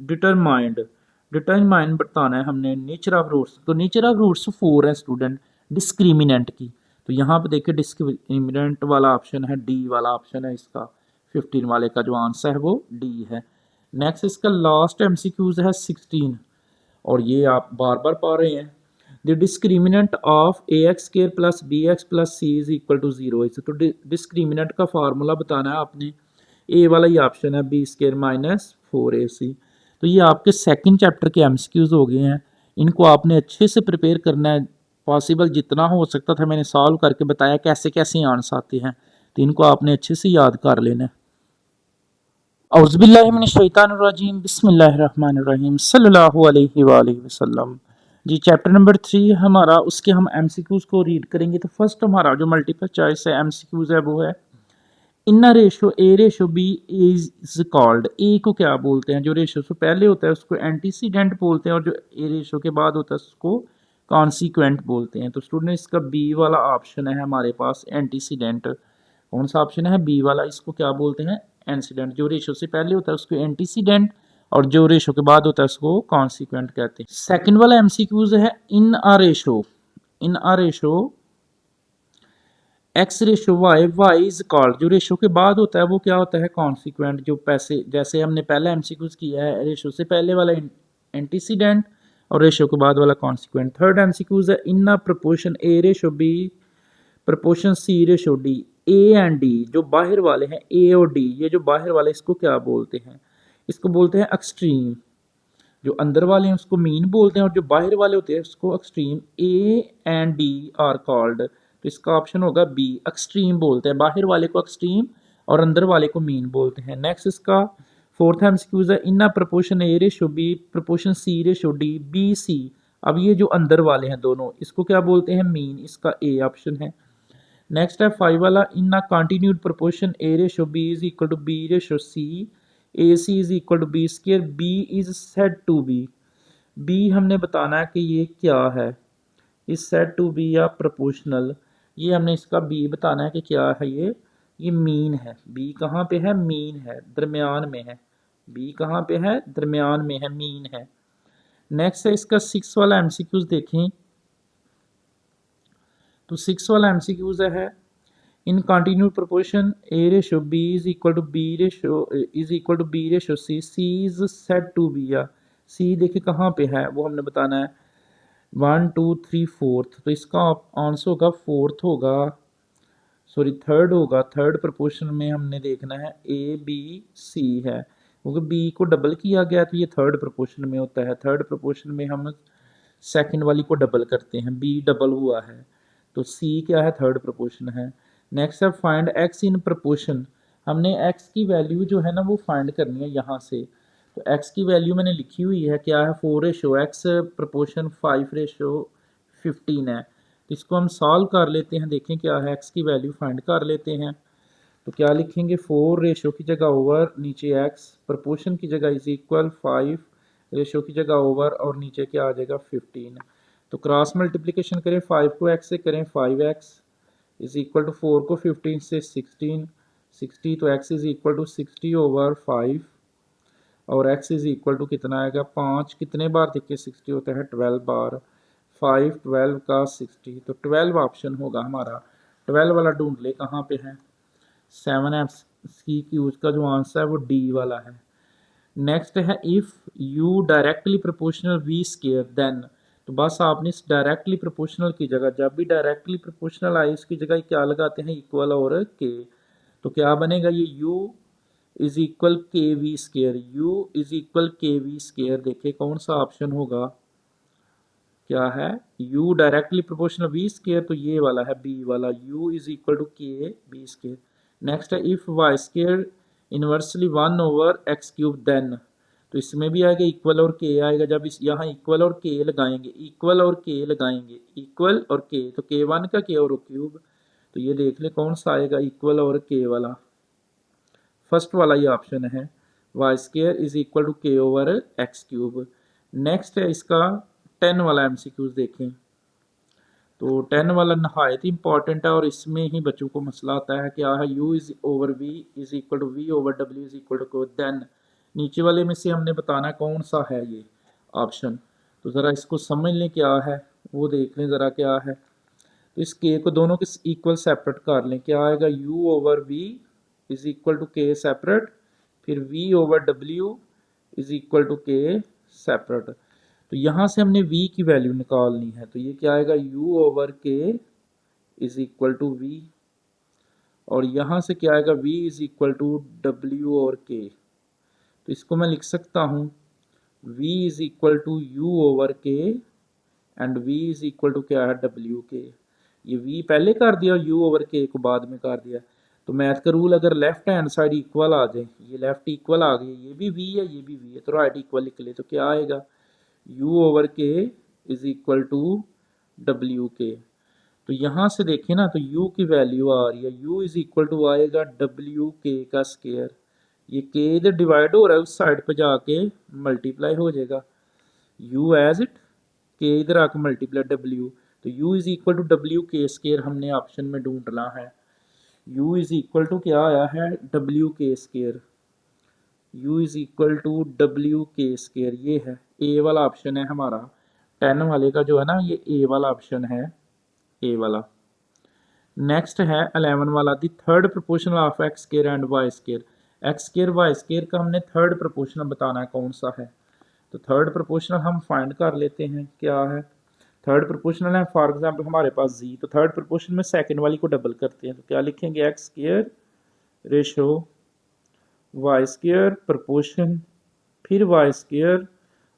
determined. Determine बताना है हमने नेचर ऑफ रूट्स। तो नेचर ऑफ रूट्स 4 है स्टूडेंट, डिस्क्रिमिनेंट की। तो यहाँ पे देखिए डिस्क्रिमिनेंट वाला ऑप्शन है, डी वाला ऑप्शन है इसका। 15 वाले का जो आंसर है वो डी है। नेक्स्ट इसका लास्ट एमसीक्यूज है 16, और ये आप बार बार पा रहे हैं, the discriminant of A X square plus B X plus C is equal to 0। तो डिस्क्रिमिनेंट का फार्मूला बताना है आपने, ए वाला ही ऑप्शन है, बी स्क्वायर माइनस 4ac। तो ये आपके सेकंड चैप्टर के एमसीक्यूज हो गए हैं। इनको आपने अच्छे से प्रिपेयर करना है, पॉसिबल जितना हो सकता था मैंने सॉल्व करके बताया कैसे कैसे आंसर आते हैं, तो इनको आपने अच्छे से याद कर लेना है। औज़ुबिल्लाहि मिनश्शैतानिर्रजीम, बिस्मिल्लाहिर्रहमानिर्रहीम, सल्लल्लाहु अलैहि वसल्लम। जी चैप्टर नंबर 3 हमारा, उसके हम एमसीक्यूज को रीड करेंगे। तो फर्स्ट हमारा जो मल्टीपल चॉइस है एमसीक्यूज है वो है, in ratio a ratio B is called. A को क्या बोलते हैं, जो रेशो से पहले होता है उसको एंटीसीडेंट बोलते हैं, और जो ए रेशो के बाद होता है उसको कॉन्सिक्वेंट बोलते हैं। तो स्टूडेंट इसका बी वाला ऑप्शन है हमारे पास, एंटीसीडेंट। कौन सा ऑप्शन है? बी वाला। इसको क्या बोलते हैं? एंसीडेंट। जो रेशो से पहले होता है उसको एंटीसीडेंट, और जो रेशो के बाद होता है उसको कॉन्सिक्वेंट कहते हैं। सेकंड वाला एमसीक्यूज है in a ratio. In a ratio x ratio y, y is called. जो रेशो के बाद होता है वो क्या होता है? कॉन्सिक्वेंट। जो पैसे, जैसे हमने पहला एमसीक्यूज किया है, रेशो से पहले वाला एंटीसीडेंट और रेशो के बाद वाला कॉन्सिक्वेंट। थर्ड एमसीक्यूज है in a proportion A ratio b proportion c ratio d. A and d जो बाहर वाले हैं, ए और डी, ये जो बाहर वाले, इसको क्या बोलते हैं? इसको बोलते हैं एक्सट्रीम। जो अंदर वाले हैं उसको मीन बोलते हैं, और जो बाहर वाले होते हैं उसको extreme. A and D R called. तो इसका ऑप्शन होगा बी, एक्सट्रीम बोलते हैं। बाहर वाले को एक्सट्रीम और अंदर वाले को मीन बोलते हैं। नेक्स्ट इसका फोर्थ एमसीक्यूज है in proportion A ratio B proportion C ratio D B C. अब ये जो अंदर वाले हैं दोनों, इसको क्या बोलते हैं? मीन। इसका ए ऑप्शन है। नेक्स्ट है 5 वाला in continued proportion A ratio B is equal to B ratio C A C is equal to B square B is said to be. B हमने बताना है कि ये क्या है, इज सेड टू बी या प्रोपोर्शनल। ये हमने इसका बी बताना है कि क्या है ये मीन है। बी कहाँ पे है? मीन है, दरमियान में है। बी कहाँ पे है? दरमियान में है, मीन है। नेक्स्ट है इसका 6 वाला एमसीक्यूज देखें तो 6 वाला एमसीक्यूज है in continued proportion A ratio B is equal to B ratio is equal to B ratio C C is said to be. या सी देखिए कहाँ पे है, वो हमने बताना है। 1 2 3 फोर्थ, तो इसका आंसर होगा फोर्थ होगा, सॉरी थर्ड होगा। थर्ड प्रोपोर्शन में हमने देखना है ए बी सी है, क्योंकि बी को डबल किया गया तो ये थर्ड प्रोपोर्शन में होता है। थर्ड प्रोपोर्शन में हम सेकंड वाली को डबल करते हैं, बी डबल हुआ है तो सी क्या है? थर्ड प्रोपोर्शन है। नेक्स्ट है फाइंड एक्स इन प्रोपोर्शन। हमने एक्स की वैल्यू जो है ना वो फाइंड करनी है यहाँ से। तो एक्स की वैल्यू मैंने लिखी हुई है, क्या है? 4 रेशो एक्स प्रोपोर्शन 5 रेशो 15 है। तो इसको हम सॉल्व कर लेते हैं, देखें क्या है। एक्स की वैल्यू फाइंड कर लेते हैं। तो क्या लिखेंगे? 4 रेशो की जगह ओवर, नीचे एक्स, प्रोपोर्शन की जगह इज इक्वल 5 रेशो की जगह ओवर, और नीचे क्या आ जाएगा? 15। तो क्रॉस मल्टीप्लिकेशन करें, 5 को x से करें 5x इज इक्वल टू 4 को 15 से 16 60, तो x is equal to 60 over 5, और x इज इक्वल टू कितना आएगा? 5 कितने बार देखिए 60 होता है? 12 बार। 5 12 का 60, तो 12 ऑप्शन होगा हमारा। 12 वाला ढूंढ ले कहाँ पे है। 7 का जो आंसर है वो डी वाला है। नेक्स्ट है if U directly proportional V square then. तो बस आपने इस डायरेक्टली प्रोपोर्शनल की जगह, जब भी डायरेक्टली प्रोपोर्शनल आए उसकी जगह क्या लगाते हैं? इक्वल और के। तो क्या बनेगा? ये u is equal K V square. u is equal K V square. देखिए कौन सा ऑप्शन होगा? क्या है? u directly proportional V square, तो ये वाला है बी वाला, u is equal to K B square. Next है if Y square inversely 1 over X cube then. तो इसमें भी आएगा इक्वल और के आएगा। जब इस यहाँ इक्वल और के लगाएंगे, इक्वल और के लगाएंगे, इक्वल और के, तो के वन का के और क्यूब। तो ये देख ले कौन सा आएगा? इक्वल और के वाला, फर्स्ट वाला ये ऑप्शन है। Y square is equal to K over X cube. Next है इसका 10 वाला एमसीक्यूज देखें तो 10 वाला नहायत इंपॉर्टेंट है, और इसमें ही बच्चों को मसला आता है। क्या है? u is over V is equal to V over w is equal to then. नीचे वाले में से हमने बताना कौन सा है ये ऑप्शन। तो ज़रा इसको समझ लें क्या है, वो देख लें ज़रा क्या है। तो इस के को दोनों के इक्वल सेपरेट कर लें। क्या आएगा? u ओवर v is equal to K separate, फिर v ओवर w is equal to K separate. तो यहाँ से हमने v की वैल्यू निकालनी है, तो ये क्या आएगा? u over k is equal to v, और यहाँ से क्या आएगा? v is equal to w और k। तो इसको मैं लिख सकता हूँ v is equal to u over k and v is equal to क्या है? w k। ये v पहले कर दिया और u ओवर k को बाद में कर दिया। तो मैथ का रूल, अगर लेफ्ट हैंड साइड इक्वल आ जाए, ये लेफ्ट इक्वल आ गई, ये भी v है ये भी v है, तो राइट इक्वल लिख ले। तो क्या आएगा? u over k is equal to w k। तो यहाँ से देखें ना, तो u की वैल्यू आ रही है, u इज इक्वल टू आएगा w k का स्केयर। ये k इधर डिवाइड हो रहा है, उस साइड पे जाके मल्टीप्लाई हो जाएगा, u एज इट, k इधर आके मल्टीप्लाई w। तो u is equal to w k square हमने ऑप्शन में ढूंढना है। u इज इक्वल टू क्या आया है, W K square, u is equal to W K square, ये है ए वाला ऑप्शन है हमारा। 10 वाले का जो है ना, ये ए वाला ऑप्शन है, ए वाला। नेक्स्ट है 11 वाला, the third proportional of X square and Y square. X square Y square का हमने थर्ड प्रोपोर्शनल बताना है कौन सा है। तो थर्ड प्रोपोर्शनल हम फाइंड कर लेते हैं क्या है। थर्ड प्रोपोर्शनल है फॉर एग्जांपल हमारे पास जी, तो थर्ड प्रोपोर्शनल में सेकंड वाली को डबल करते हैं, तो क्या लिखेंगे, X square ratio Y square proportion, फिर वाई स्केयर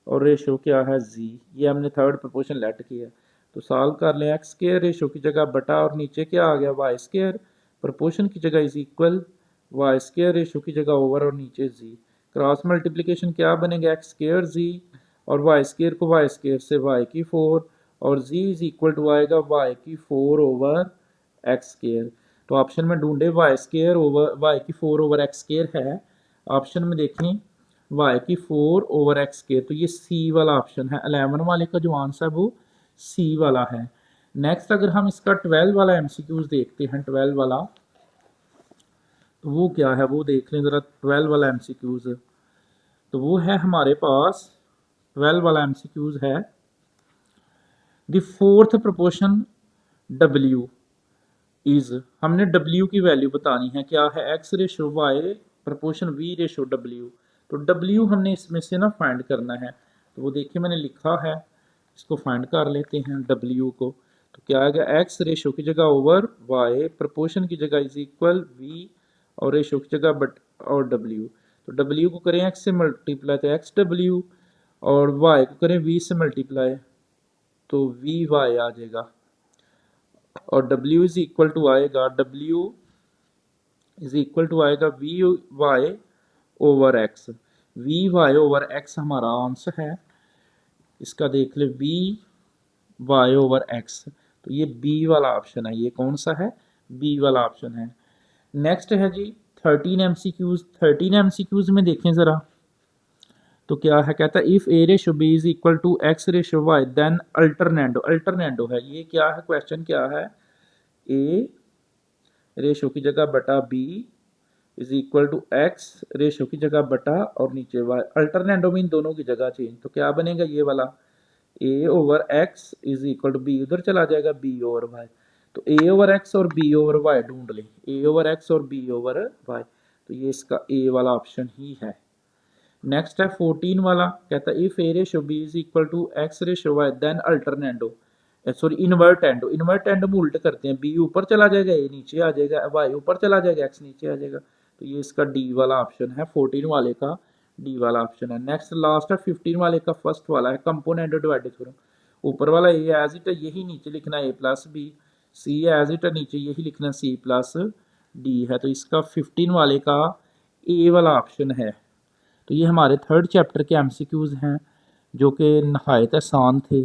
और रेशो क्या है जी, ये हमने थर्ड प्रोपोर्शन लेट किया। तो सॉल्व कर लें, एक्स स्केयर रेशो की जगह बटा और नीचे क्या आ गया, वाई स्केयर प्रोपोर्शन की जगह is equal, Y square ratio की जगह ओवर और नीचे जी। क्रॉस मल्टीप्लिकेशन क्या बनेगा, एक्स स्केयर जी और वाई स्केयर को वाई स्केयर से वाई की 4 और जी इज इक्वल टू आएगा वाई की 4 ओवर एक्स स्केयर। तो ऑप्शन में ढूंढे वाई स्केयर ओवर वाई की 4 ओवर एक्स स्केयर है, ऑप्शन में देखें वाई की 4 ओवर एक्स स्केयर, तो ये सी वाला ऑप्शन है। 11 वाले का जो आंसर है वो सी वाला है। नेक्स्ट अगर हम इसका 12 वाला एमसीक्यूज देखते हैं, 12 वाला तो वो क्या है वो देख लें ज़रा। 12 वाला एमसीक्यूज तो वो है हमारे पास, 12 वाला एमसीक्यूज है, the fourth proportion W is, हमने डब्ल्यू की वैल्यू बतानी है, क्या है, X ratio Y proportion V ratio W. तो डब्ल्यू हमने इसमें से ना फाइंड करना है, तो वो देखिए मैंने लिखा है, इसको फाइंड कर लेते हैं डब्ल्यू को। तो क्या आएगा, एक्स रेशो की जगह ओवर वाई, प्रोपोर्शन की जगह इज इक्वल वी और रेशो की जगह बट और डब्ल्यू। तो डब्ल्यू को करें एक्स से मल्टीप्लाई तो एक्स डब्ल्यू, और वाई को करें वी से मल्टीप्लाई तो वी वाई आ जाएगा, और W इज इक्वल टू आएगा, W इज इक्वल टू आएगा V Y over X. V Y over X हमारा आंसर है, इसका देख ले, वी वाई ओवर एक्स, तो ये बी वाला ऑप्शन है। ये कौन सा है, बी वाला ऑप्शन है। नेक्स्ट है जी 13 एमसीक्यूज। 13 एमसीक्यूज में देखें ज़रा, तो क्या है, कहता है if A ratio B is equal to X ratio Y then alternendo, alternendo है ये, क्या है क्वेश्चन क्या है, ए रेशो की जगह बटा B is equal to X ratio की जगह बटा और नीचे वाई, अल्टरनेंडो में इन दोनों की जगह चेंज, तो क्या बनेगा ये वाला, a over x is equal to b, उधर चला जाएगा बी ओवर वाई। तो ए ओवर एक्स और बी ओवर वाई ढूंढ लें, ए ओवर एक्स और बी ओवर वाई, तो ये इसका ए वाला ऑप्शन ही है। नेक्स्ट है 14 वाला, कहता है if A ratio B is equal to X ratio Y then alternendo, sorry invertendo, invertendo में उल्ट करते हैं, बी ऊपर चला जाएगा ए नीचे आ जाएगा, वाई ऊपर चला जाएगा एक्स नीचे आ जाएगा, तो ये इसका डी वाला ऑप्शन है, 14 वाले का डी वाला ऑप्शन है। नेक्स्ट लास्ट है 15 वाले का फर्स्ट वाला है कंपोनेंट डिवाइडेड थ्योरम। ऊपर वाला ए एज इट है, यही नीचे लिखना a plus b, c as it है नीचे यही लिखना सी प्लस डी है, तो इसका 15 वाले का ए वाला ऑप्शन है। तो ये हमारे थर्ड चैप्टर के एमसीक्यूज हैं जो कि नहायत आसान थे।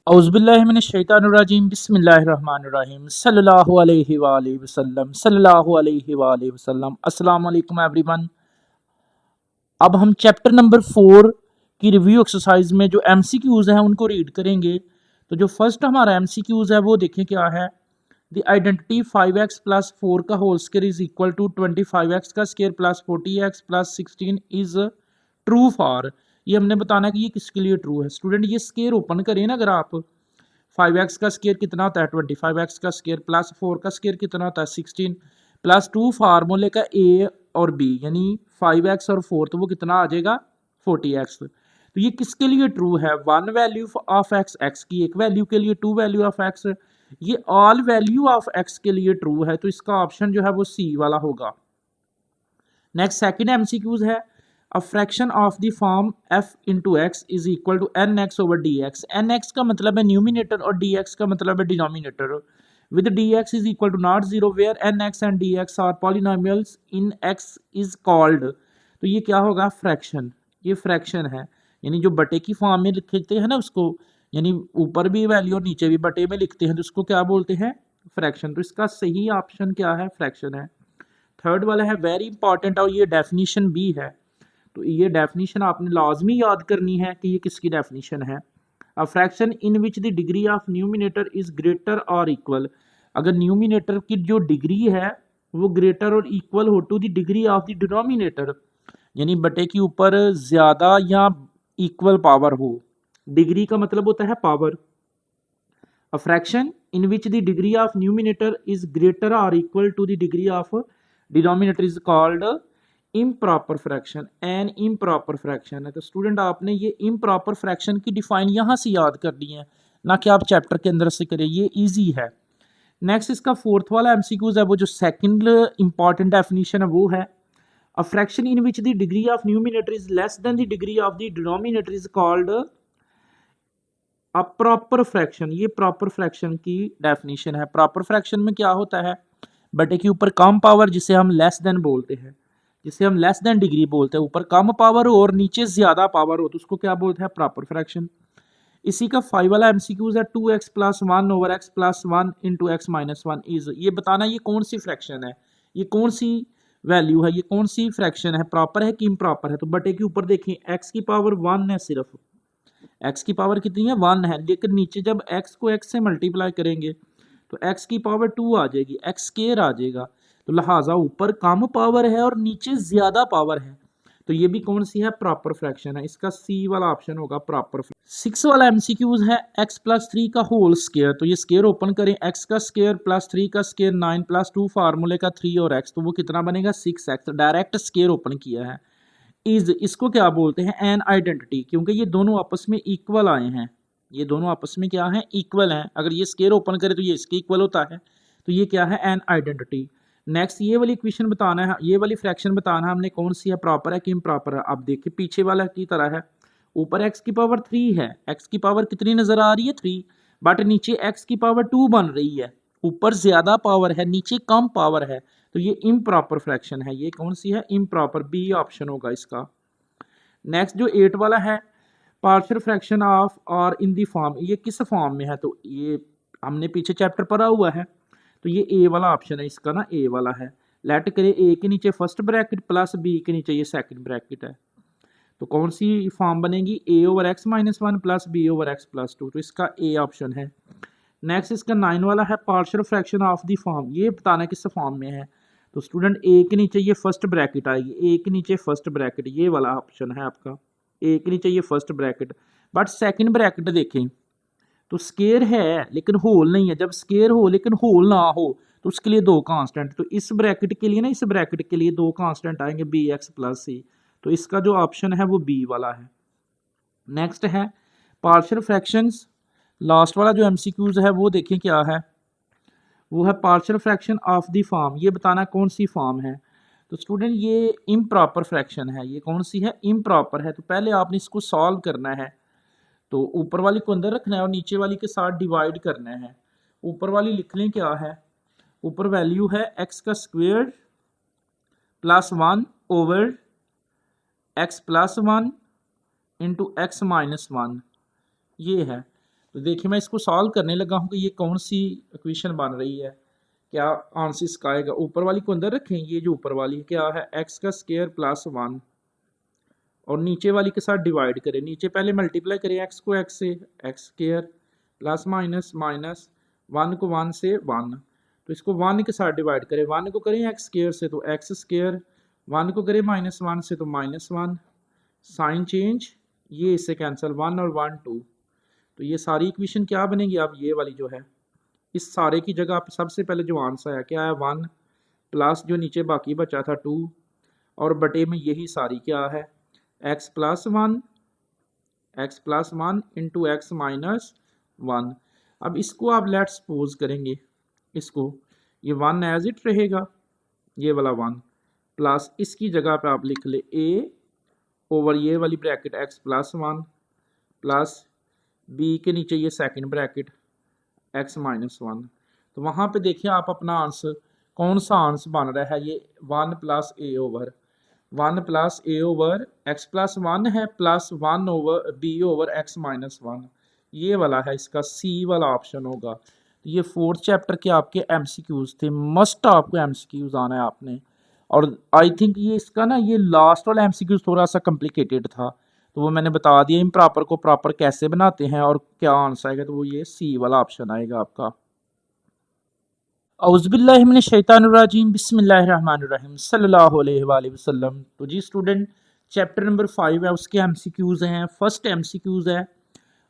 औज़ुबिल्लाहिमिनश्शैतानिर्रजीम, बिस्मिल्लाहिर्रहमानिर्रहीम, सल्लल्लाहु अलैहि वसल्लम, सल्लल्लाहु अलैहि वसल्लम। अस्सलाम वालेकुम एवरीवन। अब हम चैप्टर नंबर 4 की रिव्यू एक्सरसाइज में जो एमसीक्यूज हैं उनको रीड करेंगे। तो जो फर्स्ट हमारा एमसीक्यूज है वो देखें क्या है, द आइडेंटिटी 5x प्लस 4 का whole square is equal to 25x का square plus 40x plus 16 is true for. ये हमने बताना है कि ये किसके लिए ट्रू है। स्टूडेंट ये स्क्वायर ओपन करें ना, अगर आप 5x का स्क्वायर कितना होता है 25x का स्क्वायर प्लस 4 का स्क्वायर कितना होता है 16 प्लस 2 फार्मूले का a और b यानी 5x और 4, तो वो कितना आ जाएगा 40x। तो ये किसके लिए ट्रू है, 1 वैल्यू ऑफ x, x की एक वैल्यू के लिए 2 वैल्यू ऑफ x, ये ऑल वैल्यू ऑफ x के लिए ट्रू है, तो इसका ऑप्शन जो है वो सी वाला होगा। नेक्स्ट सेकंड एमसीक्यूज है, a fraction of the form f into X is equal to N X over D X. N X का मतलब है न्यूमिनेटर और डी एक्स का मतलब है denominator. With D X is equal to not zero where N X and D X are polynomials in X is called. तो ये क्या होगा, फ्रैक्शन, ये फ्रैक्शन है, यानी जो बटे की फॉर्म में लिखते हैं ना उसको, यानी ऊपर भी वैल्यू और नीचे भी बटे में लिखते हैं, तो उसको क्या बोलते हैं, फ्रैक्शन। तो इसका सही ऑप्शन क्या है, फ्रैक्शन है। थर्ड वाला है वेरी इंपॉर्टेंट और ये डेफिनेशन भी है, तो ये डेफिनेशन आपने लाजमी याद करनी है कि ये किसकी डेफिनेशन है। A fraction in which the degree of numerator is greater और इक्वल। अगर न्यूमिनेटर की जो डिग्री है वो ग्रेटर और इक्वल हो to the degree of the denominator, यानी बटे के ऊपर ज्यादा या इक्वल पावर हो। डिग्री का मतलब होता है power. A fraction in which the degree of numerator is greater और equal to the degree of denominator is called improper fraction. An improper fraction है। तो स्टूडेंट आपने ये इम्प्रॉपर फ्रैक्शन की डिफाइन यहाँ से याद करनी है, ना कि आप चैप्टर के अंदर से करें, ये इजी है। नेक्स्ट इसका फोर्थ वाला एमसीक्यूज है, वो जो सेकंड इंपॉर्टेंट डेफिनेशन है वो है a fraction in which the degree of numerator is less than the degree of the denominator is called a proper fraction. ये प्रॉपर फ्रैक्शन की डेफिनेशन है। प्रॉपर फ्रैक्शन में क्या होता है, बटे के ऊपर कम पावर जिसे हम लेस देन बोलते हैं, जिसे हम लेस देन डिग्री बोलते हैं, ऊपर कम पावर हो और नीचे ज्यादा पावर हो तो उसको क्या बोलते हैं, प्रॉपर फ्रैक्शन। इसी का 5 वाला एमसीक्यूज है 2x plus 1 over x plus 1 into x minus 1 is, ये बताना ये कौन सी फ्रैक्शन है, ये कौन सी वैल्यू है, ये कौन सी फ्रैक्शन है, प्रॉपर है कि इम्प्रॉपर है। तो बटे के ऊपर देखें x की पावर 1 है, सिर्फ x की पावर कितनी है 1 है, लेकिन नीचे जब x को x से मल्टीप्लाई करेंगे तो x की पावर 2 आ जाएगी, x स्क्वायर आ जाएगा। तो लिहाजा ऊपर कम पावर है और नीचे ज्यादा पावर है, तो ये भी कौन सी है, प्रॉपर फ्रैक्शन है। इसका सी वाला ऑप्शन होगा प्रॉपर। 6 वाला एमसीक्यूज है x प्लस 3 का होल स्क्वायर। तो ये स्क्वायर ओपन करें, x का स्क्वायर प्लस 3 का स्क्वायर 9 प्लस 2 फार्मूले का 3 और x, तो वो कितना बनेगा 6x। डायरेक्ट स्क्वायर ओपन किया है। इज, इसको क्या बोलते हैं, एन आइडेंटिटी, क्योंकि ये दोनों आपस में इक्वल आए हैं, ये दोनों आपस में क्या है, इक्वल हैं। अगर ये स्क्वायर ओपन करे तो ये इसके इक्वल होता है, तो ये क्या है, एन आइडेंटिटी। नेक्स्ट ये वाली इक्वेशन बताना है, ये वाली फ्रैक्शन बताना है हमने कौन सी है, प्रॉपर है कि इम्प्रॉपर है। अब देखिए पीछे वाला की तरह है, ऊपर x की पावर 3 है, x की पावर कितनी नजर आ रही है 3, बट नीचे x की पावर 2 बन रही है, ऊपर ज्यादा पावर है नीचे कम पावर है, तो ये इम्प्रॉपर फ्रैक्शन है। ये कौन सी है, इम्प्रॉपर, बी ऑप्शन होगा इसका। नेक्स्ट जो 8 वाला है पार्शियल फ्रैक्शन ऑफ और इन दी फॉर्म, ये किस फॉर्म में है, तो ये हमने पीछे चैप्टर पढ़ा हुआ है, तो ये ए वाला ऑप्शन है इसका ना, ए वाला है। लेट करें ए के नीचे फर्स्ट ब्रैकेट प्लस बी के नीचे ये सेकंड ब्रैकेट है, तो कौन सी फॉर्म बनेगी, a over x minus 1 plus b over x plus 2, तो इसका ए ऑप्शन है। नेक्स्ट इसका 9 वाला है partial fraction of the form, ये बताना किस फॉर्म में है, तो स्टूडेंट ए के नीचे ये फर्स्ट ब्रैकेट आएगी, ए के नीचे फर्स्ट ब्रैकेट, ये वाला ऑप्शन है आपका, ए के नीचे ये first bracket, but second bracket देखें तो स्केयर है लेकिन होल नहीं है। जब स्केयर हो लेकिन होल ना हो तो उसके लिए दो कांस्टेंट, तो इस ब्रैकेट के लिए ना, इस ब्रैकेट के लिए दो कांस्टेंट आएंगे बी एक्स प्लस सी, तो इसका जो ऑप्शन है वो बी वाला है। नेक्स्ट है पार्शियल फ्रैक्शंस, लास्ट वाला जो एमसीक्यूज है वो देखें क्या है, वो है partial fraction of the form, ये बताना कौन सी फॉर्म है। तो स्टूडेंट ये इम्प्रॉपर फ्रैक्शन है, ये कौन सी है, इम्प्रॉपर है। तो पहले आपने इसको सॉल्व करना है, तो ऊपर वाली को अंदर रखना है और नीचे वाली के साथ डिवाइड करना है। ऊपर वाली लिख लें क्या है, ऊपर वैल्यू है एक्स का square plus 1 over x plus 1 into x minus 1, ये है। तो देखिए मैं इसको सॉल्व करने लगा हूँ कि ये कौन सी इक्वेशन बन रही है, क्या आंसर इसका आएगा। ऊपर वाली को अंदर रखें, ये जो ऊपर वाली क्या है, एक्स का स्क्वायर प्लस 1 और नीचे वाली के साथ डिवाइड करें, नीचे पहले मल्टीप्लाई करें एक्स को एक्स से, x square plus minus minus 1 को 1 से 1, तो इसको 1 के साथ डिवाइड करें, 1 को करें एक्स स्क्वायर से तो एक्स स्क्वायर, 1 को करें माइनस 1 से तो माइनस 1, साइन चेंज, ये इससे कैंसिल 1 और 1 2, तो ये सारी इक्वेशन क्या बनेगी, अब ये वाली जो है, इस सारे की जगह आप सबसे पहले जो आंसर है क्या है 1 प्लस जो नीचे बाकी बचा था 2 और बटे में यही सारी क्या है x plus 1 into x minus 1। अब इसको आप लेट सपोज करेंगे, इसको ये 1 एज इट रहेगा, ये वाला 1 प्लस इसकी जगह पे आप लिख ले a ओवर ये वाली bracket x plus 1 plus b के नीचे ये सेकंड ब्रैकेट x माइनस 1। तो वहाँ पे देखिए आप अपना आंसर कौन सा आंसर बन रहा है, ये 1 plus a over 1 plus a over x plus 1 है plus 1 over b over x minus 1, ये वाला है, इसका सी वाला ऑप्शन होगा। तो ये फोर्थ चैप्टर के आपके एमसीक्यूज थे, मस्ट आपको एमसीक्यूज आना है आपने। और आई थिंक ये इसका ना ये लास्ट वाला एमसीक्यूज थोड़ा सा कॉम्प्लिकेटेड था, तो वो मैंने बता दिया इम्प्रॉपर को प्रॉपर कैसे बनाते हैं और क्या आंसर आएगा, तो वो ये सी वाला ऑप्शन आएगा आपका। औज़ुबिल्लाहिमिनश्शैतानिर्रजीम बिस्मिल्लाहिर्रहमानिर्रहीम सल्लल्लाहु अलैहि वसल्लम। तो जी स्टूडेंट, चैप्टर नंबर 5 है, उसके एमसीक्यूज़ हैं। फर्स्ट एमसीक्यूज़ है,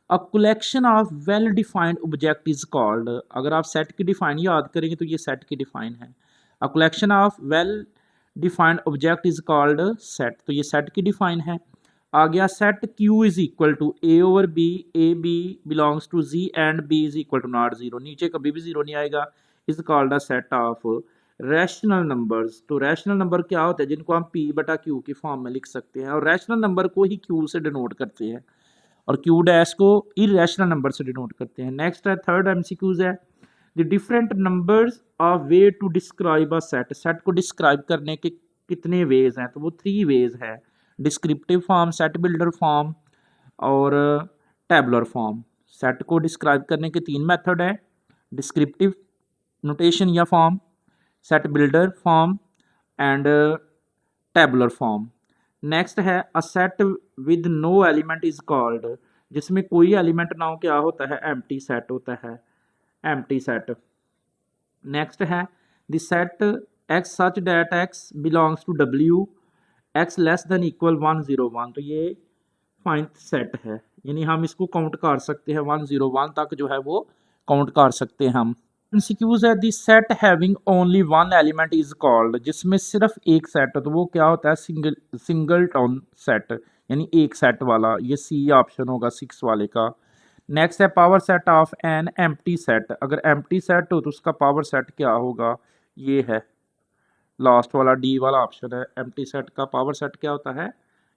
a collection of well defined object is called. अगर आप सेट की डिफाइन याद करेंगे तो ये सेट की डिफाइन है। A collection of well defined object is called set, तो ये सेट की डिफाइन है। आ गया set Q is equal to A over B, A B belongs to G and B is equal to not zero. नीचे कभी भी zero नहीं आएगा। Is called a set of rational numbers. तो रैशनल नंबर क्या होता है? जिनको हम पी बटा क्यू की फॉर्म में लिख सकते हैं, और रैशनल नंबर को ही क्यू से डिनोट करते हैं, और क्यू डैश को इरेशनल नंबर से डिनोट करते हैं। नेक्स्ट है थर्ड एमसीक्यूज है, the different numbers of way to describe a set. Set को डिस्क्राइब करने के कितने वेज हैं? तो वो 3 वेज है, descriptive form, set builder form और टैबुलर फॉर्म। सेट को डिस्क्राइब करने के 3 मेथड है, डिस्क्रिप्टिव नोटेशन या form, set builder form and tabular form. Next है a set with no element is called. जिसमें कोई एलिमेंट ना हो क्या होता है? एम्प्टी सेट होता है, एम्प्टी सेट। नेक्स्ट है the set X such that X belongs to W, X less than equal 101। तो ये फाइनथ सेट है, यानी हम इसको काउंट कर सकते हैं, 101 तक जो है वो काउंट कर सकते हैं हम। एमसीक्यूज है, this set having only one element is called. जिसमें सिर्फ एक सेट हो तो वो क्या होता है? सिंगल सेट, यानी एक सेट वाला। ये सी ऑप्शन होगा 6 वाले का। नेक्स्ट है power set of an empty set. अगर एम्प्टी सेट हो तो उसका पावर सेट क्या होगा? ये है लास्ट वाला डी वाला ऑप्शन है। एम्प्टी सेट का पावर सेट क्या होता है?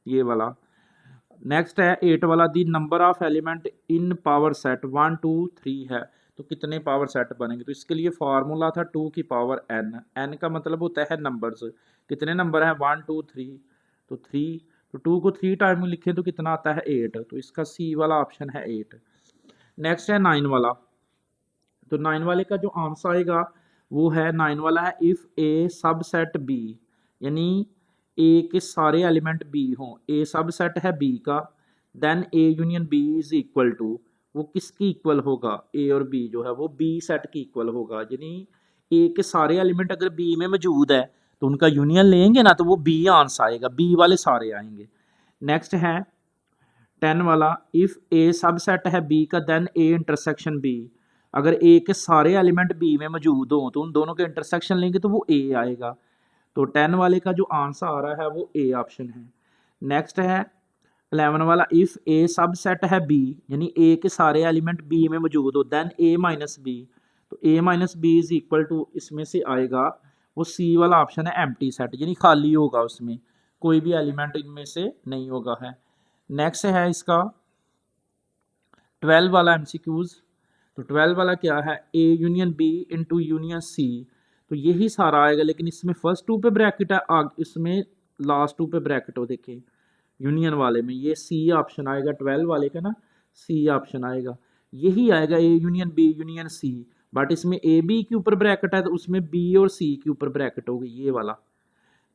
ये वाला। नेक्स्ट है 8 वाला, the number of element in power set 1 2 3 है। तो कितने पावर सेट बनेंगे? तो इसके लिए फार्मूला था 2 की पावर n। n का मतलब होता है नंबर्स। कितने नंबर हैं? 1 2 3। तो 3, तो 2 को 3 टाइम में लिखें तो कितना आता है? 8। तो इसका सी वाला ऑप्शन है 8। नेक्स्ट है 9 वाला। तो 9 वाले का जो आंसर आएगा वो है 9 वाला है, इफ ए सबसेट बी, यानी ए के सारे एलिमेंट बी हों। ए सबसेट है बी का, then A union B is equal to, वो किसकी इक्वल होगा? ए और बी जो है वो बी सेट की इक्वल होगा। यानी ए के सारे एलिमेंट अगर बी में मौजूद है तो उनका यूनियन लेंगे ना, तो वो बी आंसर आएगा, बी वाले सारे आएंगे। नेक्स्ट है 10 वाला, इफ ए सबसेट है बी का, देन ए इंटरसेक्शन बी। अगर ए के सारे एलिमेंट बी में मौजूद हो तो उन दोनों के इंटरसेक्शन लेंगे तो वो ए आएगा। तो 10 वाले का जो आंसर आ रहा है वो ए ऑप्शन है। नेक्स्ट है 11 वाला, इफ ए सबसेट है बी, यानी ए के सारे एलिमेंट बी में मौजूद हो, देन ए माइनस बी। तो a minus b is equal to, इसमें से आएगा वो सी वाला ऑप्शन है, एम्प्टी सेट, यानी खाली होगा, उसमें कोई भी एलिमेंट इनमें से नहीं होगा है। नेक्स्ट है इसका 12 वाला एमसीक्यूज। तो 12 वाला क्या है? A union B into union C. तो यही सारा आएगा, लेकिन इसमें फर्स्ट 2 पे ब्रैकेट है, इसमें लास्ट 2 पे ब्रैकेट हो। देखिए यूनियन वाले में ये सी ऑप्शन आएगा, 12 वाले का ना सी ऑप्शन आएगा। यही आएगा A union B union C, but इसमें ए बी के ऊपर ब्रैकेट है तो उसमें बी और सी के ऊपर ब्रैकेट होगी, ये वाला।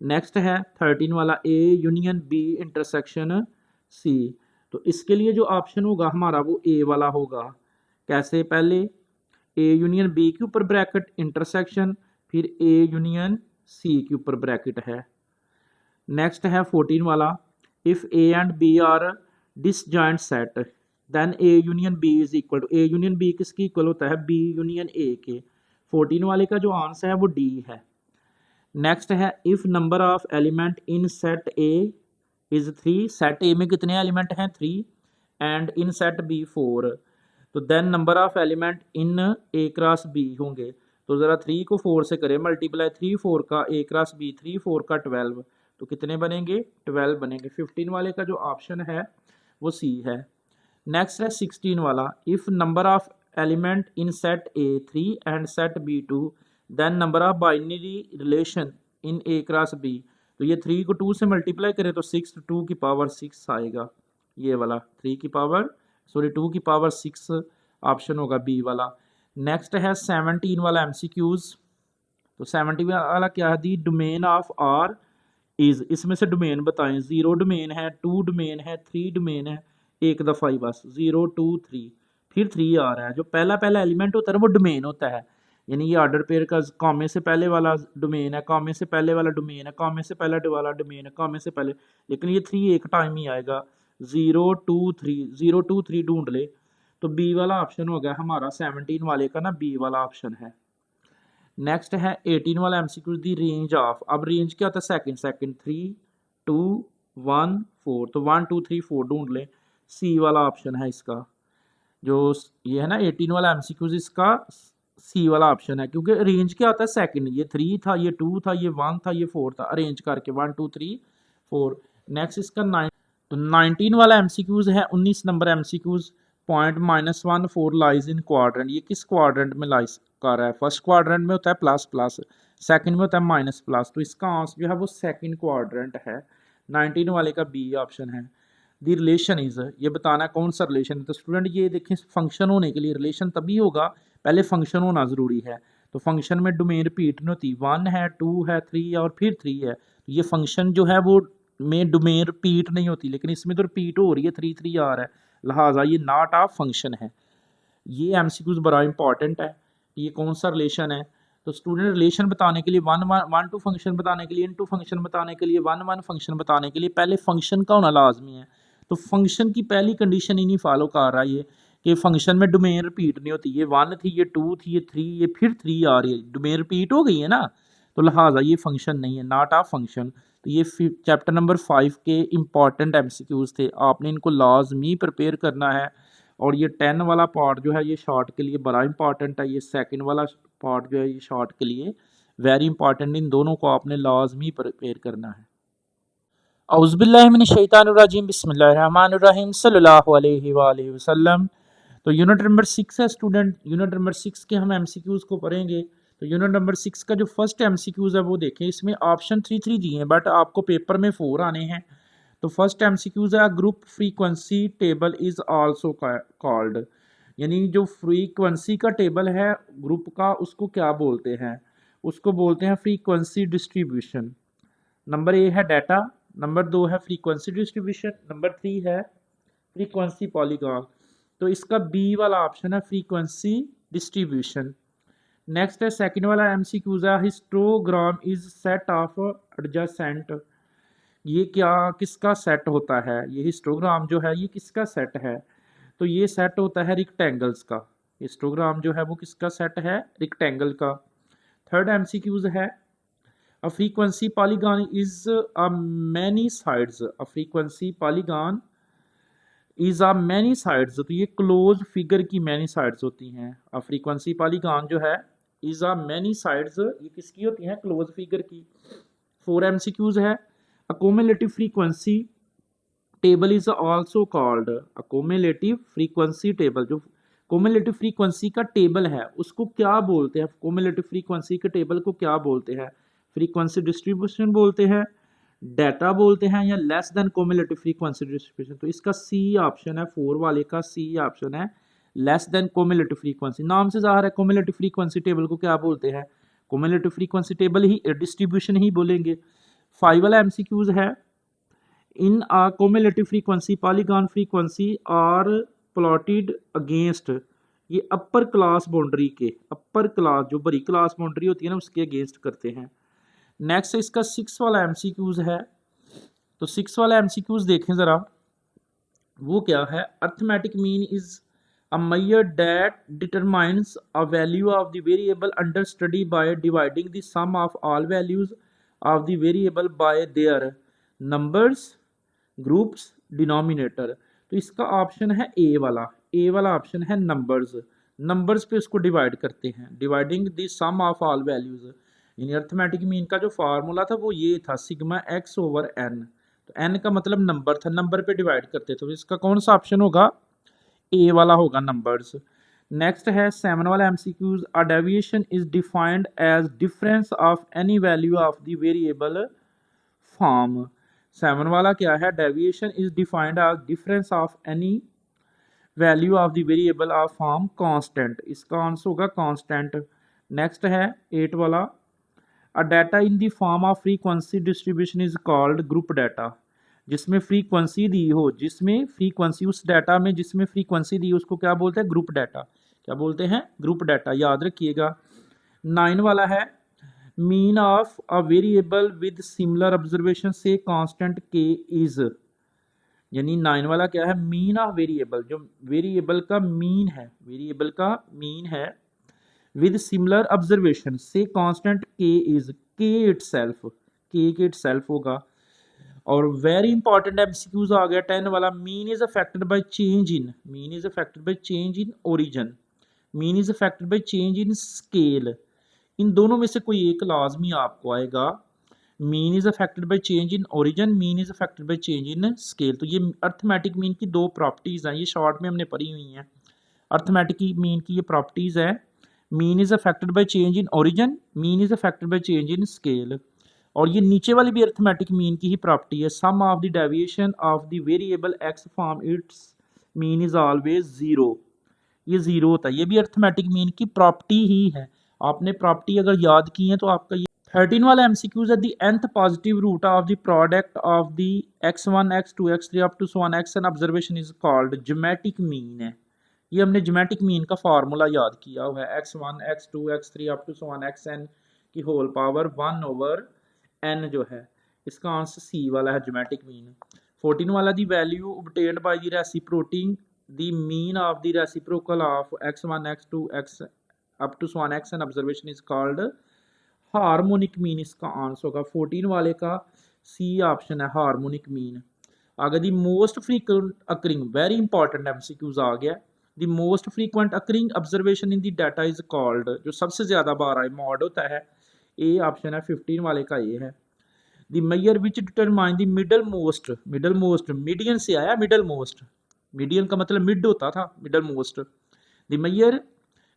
नेक्स्ट है 13 वाला, A union B intersection C. तो इसके लिए जो ऑप्शन होगा हमारा वो ए वाला होगा। कैसे? पहले ए यूनियन बी के ऊपर ब्रैकेट इंटरसेक्शन, फिर ए यूनियन सी के ऊपर ब्रैकेट है। नेक्स्ट है 14 वाला, if A and B are disjoint set, then A union B is equal to, A union B किसकी इक्वल होता है? बी यूनियन ए के। 14 वाले का जो आंसर है वो डी है। नेक्स्ट है if number of element in set A is 3, set ए में कितने एलिमेंट हैं? 3, एंड इन सेट बी 4, तो then number of element in A cross B होंगे। तो ज़रा 3 को 4 से करें मल्टीप्लाई, 3 4 का ए क्रॉस बी, 3 4 का 12, तो कितने बनेंगे? 12 बनेंगे। 15 वाले का जो ऑप्शन है वो सी है। नेक्स्ट है 16 वाला, if number of element in set A 3 and set B 2, then number of binary relation in A cross B. तो ये 3 को 2 से मल्टीप्लाई करें तो 6 2 की पावर 6 आएगा, ये वाला 3 की पावर 2 की पावर 6 ऑप्शन होगा बी वाला। नेक्स्ट है 17 वाला एमसीक्यूज। तो 17 वाला क्या है? दी डोमेन ऑफ आर इज, इसमें से डोमेन बताएं। 0 डोमेन है, 2 डोमेन है, 3 डोमेन है, एक दफ़ा ही बस 0 2 3, फिर 3 आ रहा है। जो पहला एलिमेंट होता है वो डोमेन होता है, यानी ये ऑर्डर पेयर का कॉमे से पहले वाला डोमेन है, कॉमे से पहले वाला डोमेन है, कॉमे से पहले वाला डोमेन है, कॉमे से पहले, लेकिन ये 3 एक टाइम ही आएगा। 0 2 3 ढूंढ ले, तो बी वाला ऑप्शन हो गया हमारा 17 वाले का ना, बी वाला ऑप्शन है। नेक्स्ट है 18 वाला एमसीक्यू, दी रेंज ऑफ। अब रेंज क्या होता है, सेकंड सेकंड 3 2 1 4, तो 1 2 3 4 ढूंढ लें, सी वाला ऑप्शन है इसका। जो ये है ना 18 वाला एमसीक्यूज, इसका सी वाला ऑप्शन है, क्योंकि रेंज क्या होता है सेकंड, ये 3 था, ये 2 था, ये 1 था, ये 4 था, अरेंज करके 1 2 3 4। नेक्स्ट इसका 9, तो 19 वाला एमसीक्यूज है, 19 number MCQs, point -1 4 lies in quadrant. ये किस क्वाड्रेंट में लाइज कर रहा है, फर्स्ट क्वाड्रेंट में होता है प्लस प्लस, सेकंड में होता है माइनस प्लस, तो इसका आंसर जो है वो सेकंड क्वाड्रेंट है, 19 वाले का बी ऑप्शन है। दी रिलेशन इज, ये बताना है कौन सा रिलेशन है। तो स्टूडेंट ये देखें, फंक्शन होने के लिए रिलेशन तभी होगा, पहले फंक्शन होना ज़रूरी है। तो फंक्शन में डोमेन रिपीट नहीं होती, 1 है 2 है 3 और फिर 3 है, तो ये फंक्शन जो है वो में डोमेन रिपीट नहीं होती, लेकिन इसमें तो रिपीट हो रही है, 3 3 आ रहा है, लिहाजा ये नॉट ऑफ फंक्शन है। ये एमसीक्यूज बड़ा इंपॉर्टेंट है, ये कौन सा रिलेशन है। तो स्टूडेंट रिलेशन बताने के लिए 1 2 फंक्शन बताने के लिए, इन 2 फंक्शन बताने के लिए, 1 1 फंक्शन बताने के लिए पहले फंक्शन का होना लाजमी है। तो फंक्शन की पहली कंडीशन ही नहीं फॉलो कर रहा ये, कि फंक्शन में डोमेन रिपीट नहीं होती, ये 1 थी, ये 2 थी, ये 3, ये फिर 3 आ रही है, डोमेन रिपीट हो गई है ना, तो लिहाजा ये फंक्शन नहीं है, नॉट ऑफ फंक्शन। तो ये चैप्टर नंबर 5 के इंपॉर्टेंट एमसीक्यूज थे, आपने इनको लाजमी प्रिपेयर करना है। और ये 10 वाला पार्ट जो है ये शॉर्ट के लिए बड़ा इंपॉर्टेंट है, ये सेकंड वाला पार्ट जो है ये शॉर्ट के लिए वेरी इंपॉर्टेंट, इन दोनों को आपने लाजमी प्रिपेयर करना है। औज़ुबिल्लाहिमिनश्शैतानिर्रजीम, बिस्मिल्लाहिर्रहमानिर्रहीम, सल्लल्लाहु अलैहि वसल्लम। तो यूनिट नंबर 6 है स्टूडेंट, यूनिट नंबर 6 के हम एमसीक्यूज को पढ़ेंगे। तो यूनिट नंबर 6 का जो फर्स्ट एमसीक्यूज है वो देखें, इसमें ऑप्शन 3 3 दिए हैं, बट आपको पेपर में 4 आने हैं। तो फर्स्ट एमसीक्यूज है, group frequency table is also called, यानी जो फ्रीक्वेंसी का टेबल है ग्रुप का, उसको क्या बोलते हैं, उसको बोलते हैं फ्रीक्वेंसी डिस्ट्रीब्यूशन। नंबर ए है डाटा, नंबर 2 है फ्रीक्वेंसी डिस्ट्रीब्यूशन, नंबर 3 है फ्रीक्वेंसी पॉलीगॉन। तो इसका बी वाला ऑप्शन है फ्रीक्वेंसी डिस्ट्रीब्यूशन। नेक्स्ट है सेकंड वाला एमसीक्यूज है, histogram is set of adjacent, ये क्या किसका सेट होता है, ये हिस्टोग्राम जो है ये किसका सेट है, तो ये सेट होता है रिक्टेंगल्स का, हिस्टोग्राम जो है वो किसका सेट है, रिक्टेंगल का। थर्ड एमसीक्यूज है, a frequency polygon is a many sides, a frequency polygon is a many sides, तो ये क्लोज फिगर की मैनी साइड्स होती हैं। अ फ्रीक्वेंसी पॉलीगॉन जो है इज अ मैनी साइड्स, ये किसकी होती हैं, क्लोज फिगर की। 4 एमसीक्यूज है, अ cumulative frequency table is also called, a cumulative frequency table, जो cumulative frequency का टेबल है उसको क्या बोलते हैं, cumulative frequency के टेबल को क्या बोलते हैं, फ्रीक्वेंसी डिस्ट्रीब्यूशन बोलते हैं, डाटा बोलते हैं, या less than cumulative frequency distribution. तो इसका सी ऑप्शन है, 4 वाले का सी ऑप्शन है, लेस देन cumulative frequency। नाम से ज़ाहिर है cumulative frequency टेबल को क्या बोलते हैं, cumulative frequency टेबल ही डिस्ट्रीब्यूशन ही बोलेंगे। 5 वाला एमसीक्यूज है, in a cumulative frequency polygon frequency are plotted against, ये अपर क्लास बाउंड्री के, अपर क्लास जो बड़ी क्लास बाउंड्री होती है ना उसके अगेंस्ट करते हैं। नेक्स्ट इसका 6 वाला एमसीक्यूज है, तो 6 वाला एमसीक्यूज देखें ज़रा, वो क्या है, arithmetic mean is a measure that determines a value of the variable under study by dividing the sum of all values of the variable by their numbers groups denominator. तो इसका ऑप्शन है ए वाला, ए वाला ऑप्शन है numbers, numbers पे उसको divide करते हैं, dividing the sum of all values. यानी अर्थमेटिक मीन का जो फार्मूला था वो ये था, सिग्मा एक्स ओवर एन, तो एन का मतलब नंबर था, नंबर पे डिवाइड करते, तो इसका कौन सा ऑप्शन होगा, ए वाला होगा, नंबर्स। नेक्स्ट है 7 वाला MCQs, a deviation is defined age difference of any value of the variable form. 7 वाला क्या है, deviation is defined age difference of any value of the variable of form constant, इसका answer होगा constant. Next है 8 वाला, अ data in the form of frequency distribution is called group data, जिसमें frequency दी हो, जिसमें फ्रीक्वेंसी, उस डाटा में जिसमें फ्रीक्वेंसी दी उसको क्या बोलते हैं, ग्रुप डाटा, क्या बोलते हैं, ग्रुप डाटा, याद रखिएगा। 9 वाला है mean of a variable with similar observation से कांस्टेंट के इज, यानी 9 वाला क्या है, मीन ऑफ वेरिएबल, जो वेरिएबल का मीन है, वेरिएबल का मीन है विद सिमिलर ऑब्जर्वेशन से कांस्टेंट के इज, के इटसेल्फ, के इटसेल्फ होगा। और वेरी इंपॉर्टेंट एमसीक्यूज आ गया 10 वाला, mean is affected by change in, mean is affected by change in origin, mean is affected by change in scale. इन दोनों में से कोई एक लाजमी आपको आएगा। Mean is affected by change in origin, mean is affected by change in scale. तो ये अर्थमेटिक मीन की दो प्रॉपर्टीज हैं, ये शॉर्ट में हमने पढ़ी हुई हैं। अर्थमेटिक मीन की ये प्रॉपर्टीज है, mean is affected by change in origin, mean is affected by change in scale. और ये नीचे वाली भी अर्थमेटिक मीन की ही प्रॉपर्टी है, sum of the deviation of the variable x from its mean is always zero, ये zero होता है, ये भी अर्थमेटिक मीन की प्रॉपर्टी ही है। आपने प्रॉपर्टी अगर याद की है तो आपका ये 13 वाला एमसीक्यूज है, the nth positive root of the product of the x1 x2 x3 up to so on xn observation is called geometric mean है। ये हमने ज्योमेट्रिक मीन का फार्मूला याद किया हुआ है, x1 x2 x3 up to so on xn की whole power 1 over n जो है, इसका आंसर सी वाला है ज्योमेट्रिक मीन। 14 वाला दी value obtained by the reciprocating the mean of the reciprocal of x1 x2 x up to so on xn observation is called harmonic mean, इसका answer होगा 14 वाले का सी ऑप्शन है, harmonic mean. आगे the most frequent occurring, very important MCQs आ गया, the most frequent occurring observation in the data is called, जो सबसे ज्यादा बार आए मॉड होता है, ए ऑप्शन है 15 वाले का ए है। The major which determine the middle most, middle most median से आया, मिडल मोस्ट, मीडियन का मतलब मिड होता था, middle most. The major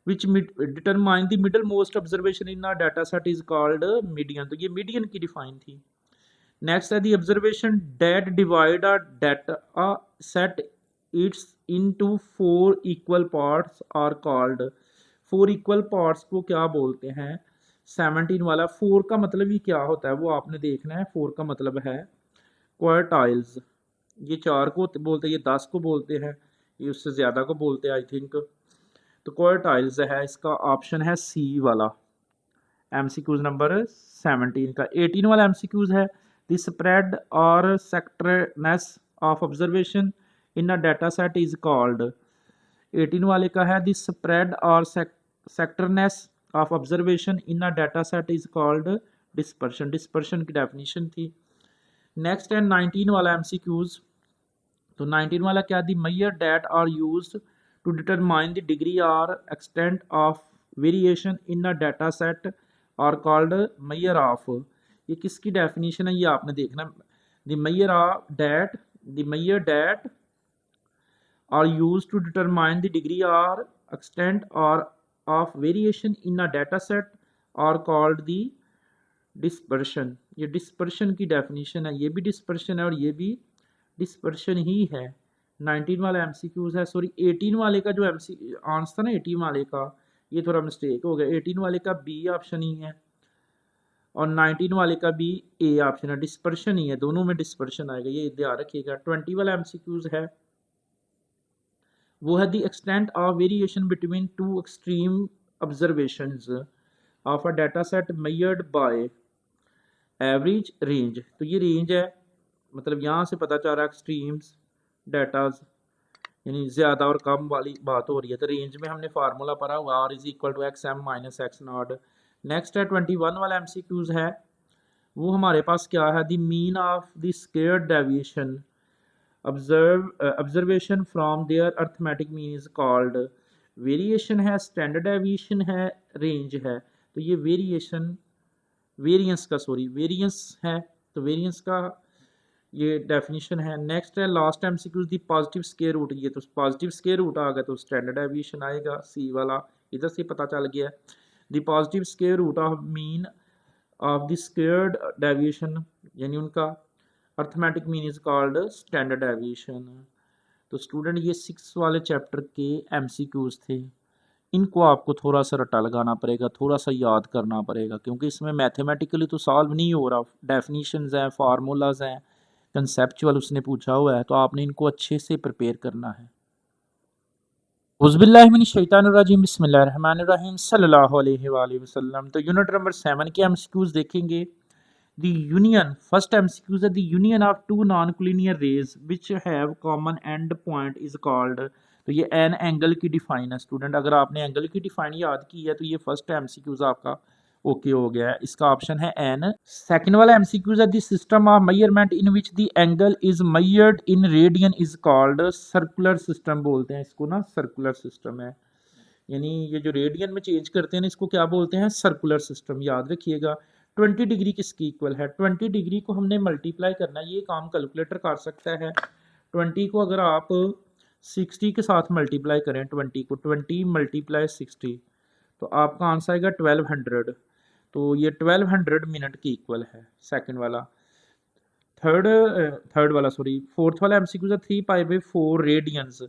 which determine the middle most observation in our data set is called median, तो ये median की define थी। next है the observation that divide a data set its into 4 equal parts are called, 4 equal parts को क्या बोलते हैं। 17 वाला 4 का मतलब ही क्या होता है वो आपने देखना है, 4 का मतलब है क्वार्टाइल्स, ये 4 को बोलते हैं, ये 10 को बोलते हैं, ये उससे ज़्यादा को बोलते हैं आई थिंक। तो क्वार्टाइल्स है, इसका ऑप्शन है सी वाला, एमसीक्यूज नंबर 17 का। 18 वाला एमसीक्यूज है द स्प्रेड और scatteredness of observation in a data set is called, 18 वाले का है द स्प्रेड और scatteredness of observation in a data set is called dispersion, dispersion की डेफिनेशन थी। नेक्स्ट है 19 वाला एमसीक्यूज, तो 19 वाला क्या, the measure that are used to determine the degree or extent of variation in a data set are called measure of, ये किसकी definition है ये आपने देखना। the measure that are used to determine the degree or extent or of variation in a data set are called the dispersion, ये dispersion की definition है, ये भी dispersion है और ये भी dispersion ही है। 19 वाला एमसीक्यूज है, सॉरी 18 वाले का जो एमसी आंसर था ना 18 वाले का, ये थोड़ा मिस्टेक हो गया, 18 वाले का बी ऑप्शन ही है और 19 वाले का भी ए ऑप्शन है, डिस्पर्शन ही है, दोनों में डिस्पर्शन आएगा, ये ध्यान रखिएगा। 20 वाला एमसीक्यूज है वो है the extent of variation between two extreme observations of a data set measured by average range, तो ये रेंज है, मतलब यहाँ से पता चल रहा है एक्सट्रीम्स डाटाज, यानी ज़्यादा और कम वाली बात हो रही है। तो रेंज में हमने फार्मूला पढ़ा हुआ R is equal to X M minus X not. Next है 21 वाला एमसीक्यूज है, वो हमारे पास क्या है, the mean of the squared deviation observation from their arithmetic mean is called, variation है, स्टैंडर्ड डेविएशन है, रेंज है। तो ये वेरिएशन वेरियंस का सॉरी वेरियंस है, तो वेरियंस का ये डेफिनेशन है। नेक्स्ट है last MCQs the positive square root, ये तो पॉजिटिव स्क्वायर रूट आ गया तो स्टैंडर्ड डेविएशन आएगा, सी वाला इधर से पता चल गया। The positive square root of mean of the squared deviation, यानी उनका arithmetic mean is called standard deviation. तो स्टूडेंट ये 6 वाले चैप्टर के एमसीक्यूज थे, इनको आपको थोड़ा सा रट्टा लगाना पड़ेगा, थोड़ा सा याद करना पड़ेगा, क्योंकि इसमें मैथमेटिकली तो सॉल्व नहीं हो रहा, डेफिनेशंस हैं, फार्मूलाज हैं, कंसेप्चुअल उसने पूछा हुआ है, तो आपने इनको अच्छे से प्रिपेयर करना है। उज़बिल्लाहिमिनश्शैतानिर्रजीम बिस्मिल्लाहिर्रहमानिर्रहीम सल्लल्लाहु अलैहि वसल्लम। तो यूनिट नंबर 7 के एमसीक्यूज देखेंगे। द यूनियन फर्स्ट एमसीक्यूज है the union of two non collinear rays which have common end point is called. तो ये एन एंगल की डिफाइन है स्टूडेंट। अगर आपने एंगल की डिफाइन याद की है तो ये फर्स्ट एमसीक्यूज आपका ओके हो गया है। इसका ऑप्शन है एन। सेकंड वाला एमसीक्यूज है the system of measurement in which the angle is measured in radian is called circular system बोलते हैं इसको ना, सर्कुलर सिस्टम है। यानी ये जो रेडियन में चेंज करते हैं ना इसको क्या बोलते हैं, सर्कुलर सिस्टम। याद रखिएगा। 20 डिग्री किसकी इक्वल है, 20 डिग्री को हमने मल्टीप्लाई करना है। ये काम कैलकुलेटर कर सकता है। 20 को अगर आप 60 के साथ मल्टीप्लाई करें, 20 को 20 मल्टीप्लाई 60 तो आपका आंसर आएगा 1200। तो ये 1200 मिनट की इक्वल है सेकंड वाला। थर्ड वाला सॉरी फोर्थ वाला एमसीक्यू 3π/4 रेडियंस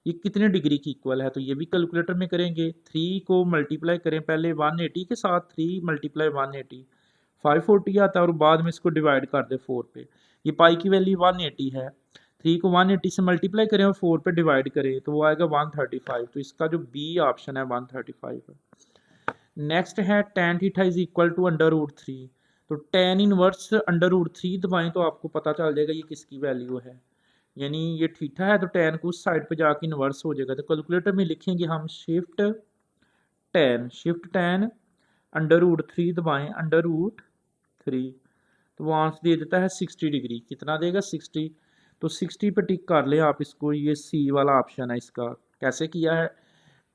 ये कितने डिग्री की इक्वल है। तो ये भी कैलकुलेटर में करेंगे। 3 को मल्टीप्लाई करें पहले 180 के साथ, 3 मल्टीप्लाई 180 540 आता है और बाद में इसको डिवाइड कर दे 4 पे। ये पाई की वैल्यू 180 है। 3 को 180 से मल्टीप्लाई करें और 4 पे डिवाइड करें तो वो आएगा 135। तो इसका जो बी ऑप्शन है 135 है। नेक्स्ट है tan theta is equal to √3। तो tan इनवर्स √3 दबाएं तो आपको पता चल जाएगा ये किसकी वैल्यू है। यानी ये थीटा है तो tan को उस साइड पे जाके इनवर्स हो जाएगा। तो कैलकुलेटर में लिखेंगे हम शिफ्ट tan √3 दबाएं √3 तो वो आंसर दे देता है 60 डिग्री। कितना देगा 60। तो 60 पे टिक कर ले आप इसको। ये सी वाला ऑप्शन है इसका। कैसे किया है,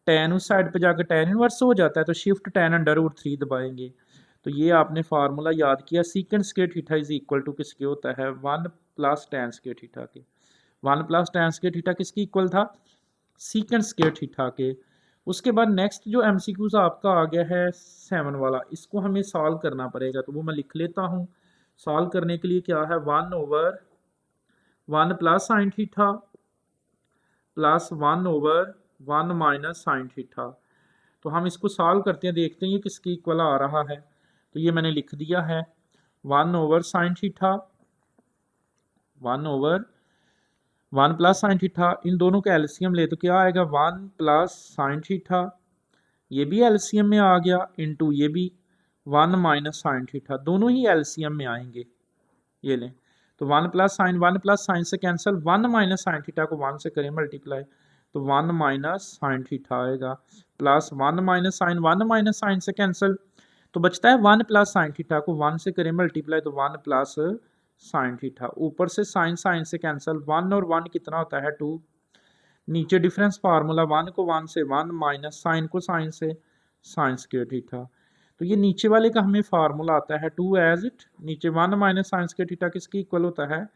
tan उस साइड पे जाकर tan इनवर्स हो जाता है तो शिफ्ट tan √3 दबाएंगे। तो ये आपने फार्मूला याद किया। Secant square theta is equal to किसके होता है, 1 + tan स्क्वायर थीटा के। 1 + tan स्क्वायर थीटा किसकी इक्वल था, सीकेंट स्क्वायर थीटा के। उसके बाद नेक्स्ट जो एमसीक्यूज आपका आ गया है 7 वाला, इसको हमें सॉल्व करना पड़ेगा। तो वो मैं लिख लेता हूँ। सॉल्व करने के लिए क्या है, 1/1 + sin theta plus 1/1 - sin theta. तो हम इसको सॉल्व करते हैं, देखते हैं ये किसकी इक्वल आ रहा है। तो ये मैंने लिख दिया है 1/sin थीटा 1/1 + sin थीटा। इन दोनों का एलसीएम ले तो क्या आएगा 1 + sin थीटा, ये भी एलसीएम में आ गया, इनटू ये भी 1 - sin थीटा, दोनों ही एलसीएम में आएंगे। ये लें तो 1 + sin से कैंसिल, 1 - sin थीटा को 1 से करें मल्टीप्लाई तो 1 - sin थीटा आएगा, प्लस 1 - sin 1 - sin से कैंसिल तो बचता है 1 + sin थीटा को 1 से करें मल्टीप्लाई तो 1 + sin थीटा। ऊपर से sin से कैंसिल, 1 और 1 कितना होता है 2। नीचे डिफरेंस फार्मूला 1 को 1 से 1 माइनस साइन को साइन से साइन स्क्वायर थीटा। तो ये नीचे वाले का हमें फार्मूला आता है 2 एज इट। नीचे 1 माइनस साइन स्क्वायर थीटा किसकी इक्वल होता है,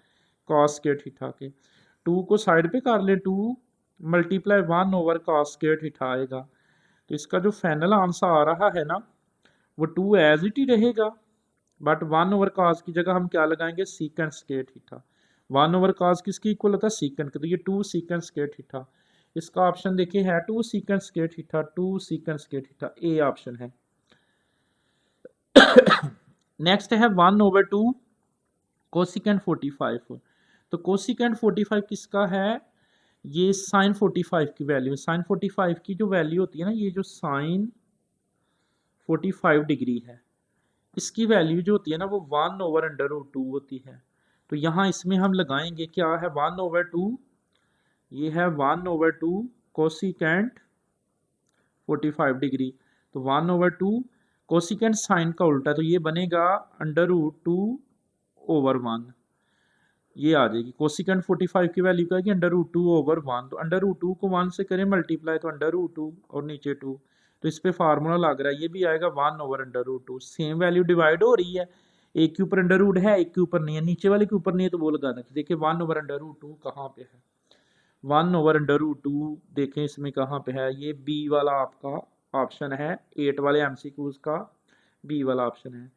कॉस स्क्वायर थीटा के। 2 को साइड पे कर ले, 2 मल्टीप्लाई 1/cos स्क्वायर थीटा आएगा। तो इसका जो फाइनल आंसर आ रहा है ना वो 2 एज इट ही रहेगा, बट 1/cos की जगह हम क्या लगाएंगे, सीकेंट स्क्वायर थीटा। 1/cos किसकी इक्वल होता है, सीकेंट के। तो ये 2 सीकेंट स्क्वायर थीटा। इसका ऑप्शन देखिए है 2 secant square theta, 2 secant square theta, A option है। नेक्स्ट है 1/2 कोसिकेंट 45। तो कोसिकेंट 45 किसका है, ये साइन 45 की वैल्यू। साइन 45 की जो वैल्यू होती है ना, ये जो साइन 45 डिग्री है इसकी वैल्यू जो होती है ना वो 1/√2 होती है। तो यहाँ इसमें हम लगाएंगे क्या है 1/2, ये है 1/2 कोसिकेंट 45 डिग्री। तो 1/2 कोसिकेंट साइन का उल्टा तो ये बनेगा √2/1। ये आ जाएगी कोसिकेंट 45 की वैल्यू क्या है √2/1। तो √2 को 1 से करें मल्टीप्लाई तो √2 और नीचे 2 तो इस पे फार्मूला लग रहा है, ये भी आएगा 1/√2। सेम वैल्यू डिवाइड हो रही है, एक के ऊपर अंडर है एक के ऊपर नहीं है, नीचे वाले के ऊपर नहीं है तो वो लगाना। तो देखिए 1/√2 कहाँ पे है, 1/√2 देखें इसमें कहाँ पे है, ये बी वाला आपका ऑप्शन है। 8 वाले एमसीक्यूज का बी वाला ऑप्शन है।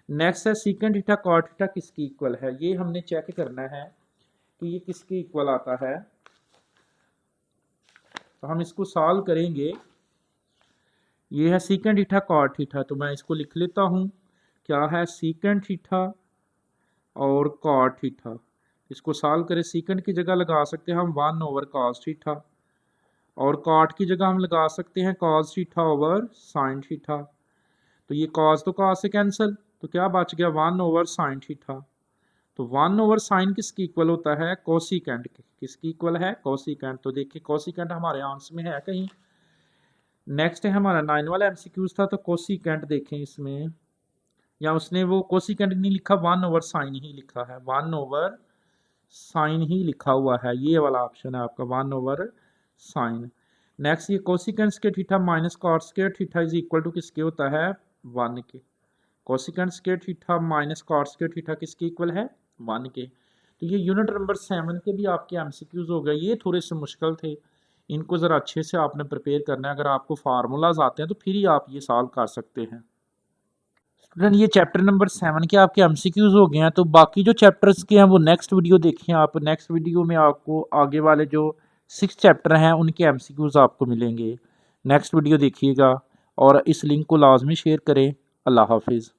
नेक्स्ट है सीकेंट थीटा कॉट थीटा किसकी इक्वल है, ये हमने चेक करना है कि ये किसकी इक्वल आता है। तो हम इसको सॉल्व करेंगे। ये है सीकेंट थीटा कॉट थीटा, तो मैं इसको लिख लेता हूँ क्या है, सीकेंट थीटा और कॉट थीटा। इसको सॉल्व करें, सीकेंट की जगह लगा सकते हैं हम 1/cos थीटा और कॉट की जगह हम लगा सकते हैं cos theta over sine theta. तो ये कॉस तो कॉस से कैंसिल, तो क्या बच गया 1 ओवर साइन थीटा। तो 1 ओवर साइन किसकी इक्वल होता है, कोसिकेंट के। किसकी इक्वल है, कोसिकेंट। तो देखिए कोसिकेंट हमारे आंसर में है कहीं। नेक्स्ट है हमारा 9 वाला एमसीक्यूज था, तो कोसिकेंट देखें इसमें, या उसने वो कोसिकेंट नहीं लिखा, 1 ओवर साइन ही लिखा है, 1 ओवर साइन ही लिखा हुआ है, ये वाला ऑप्शन है आपका 1 ओवर साइन। नेक्स्ट ये cosecant square theta minus cot square theta is equal to किसके होता है, 1 के। Cosecant square theta minus cot square theta किसके इक्वल है, 1 के। तो ये यूनिट नंबर 7 के भी आपके एमसीक्यूज हो गए। ये थोड़े से मुश्किल थे, इनको ज़रा अच्छे से आपने प्रिपेयर करना है। अगर आपको फार्मूलाज आते हैं तो फिर ही आप ये सॉल्व कर सकते हैं। स्टूडेंट ये चैप्टर नंबर 7 के आपके एमसीक्यूज हो गए हैं। तो बाकी जो चैप्टर्स के हैं वो नेक्स्ट वीडियो देखिए आप। नेक्स्ट वीडियो में आपको आगे वाले जो 6 चैप्टर हैं उनके एमसीक्यूज आपको मिलेंगे। नेक्स्ट वीडियो देखिएगा और इस लिंक को लाजमी शेयर करें। अल्लाह हाफिज़।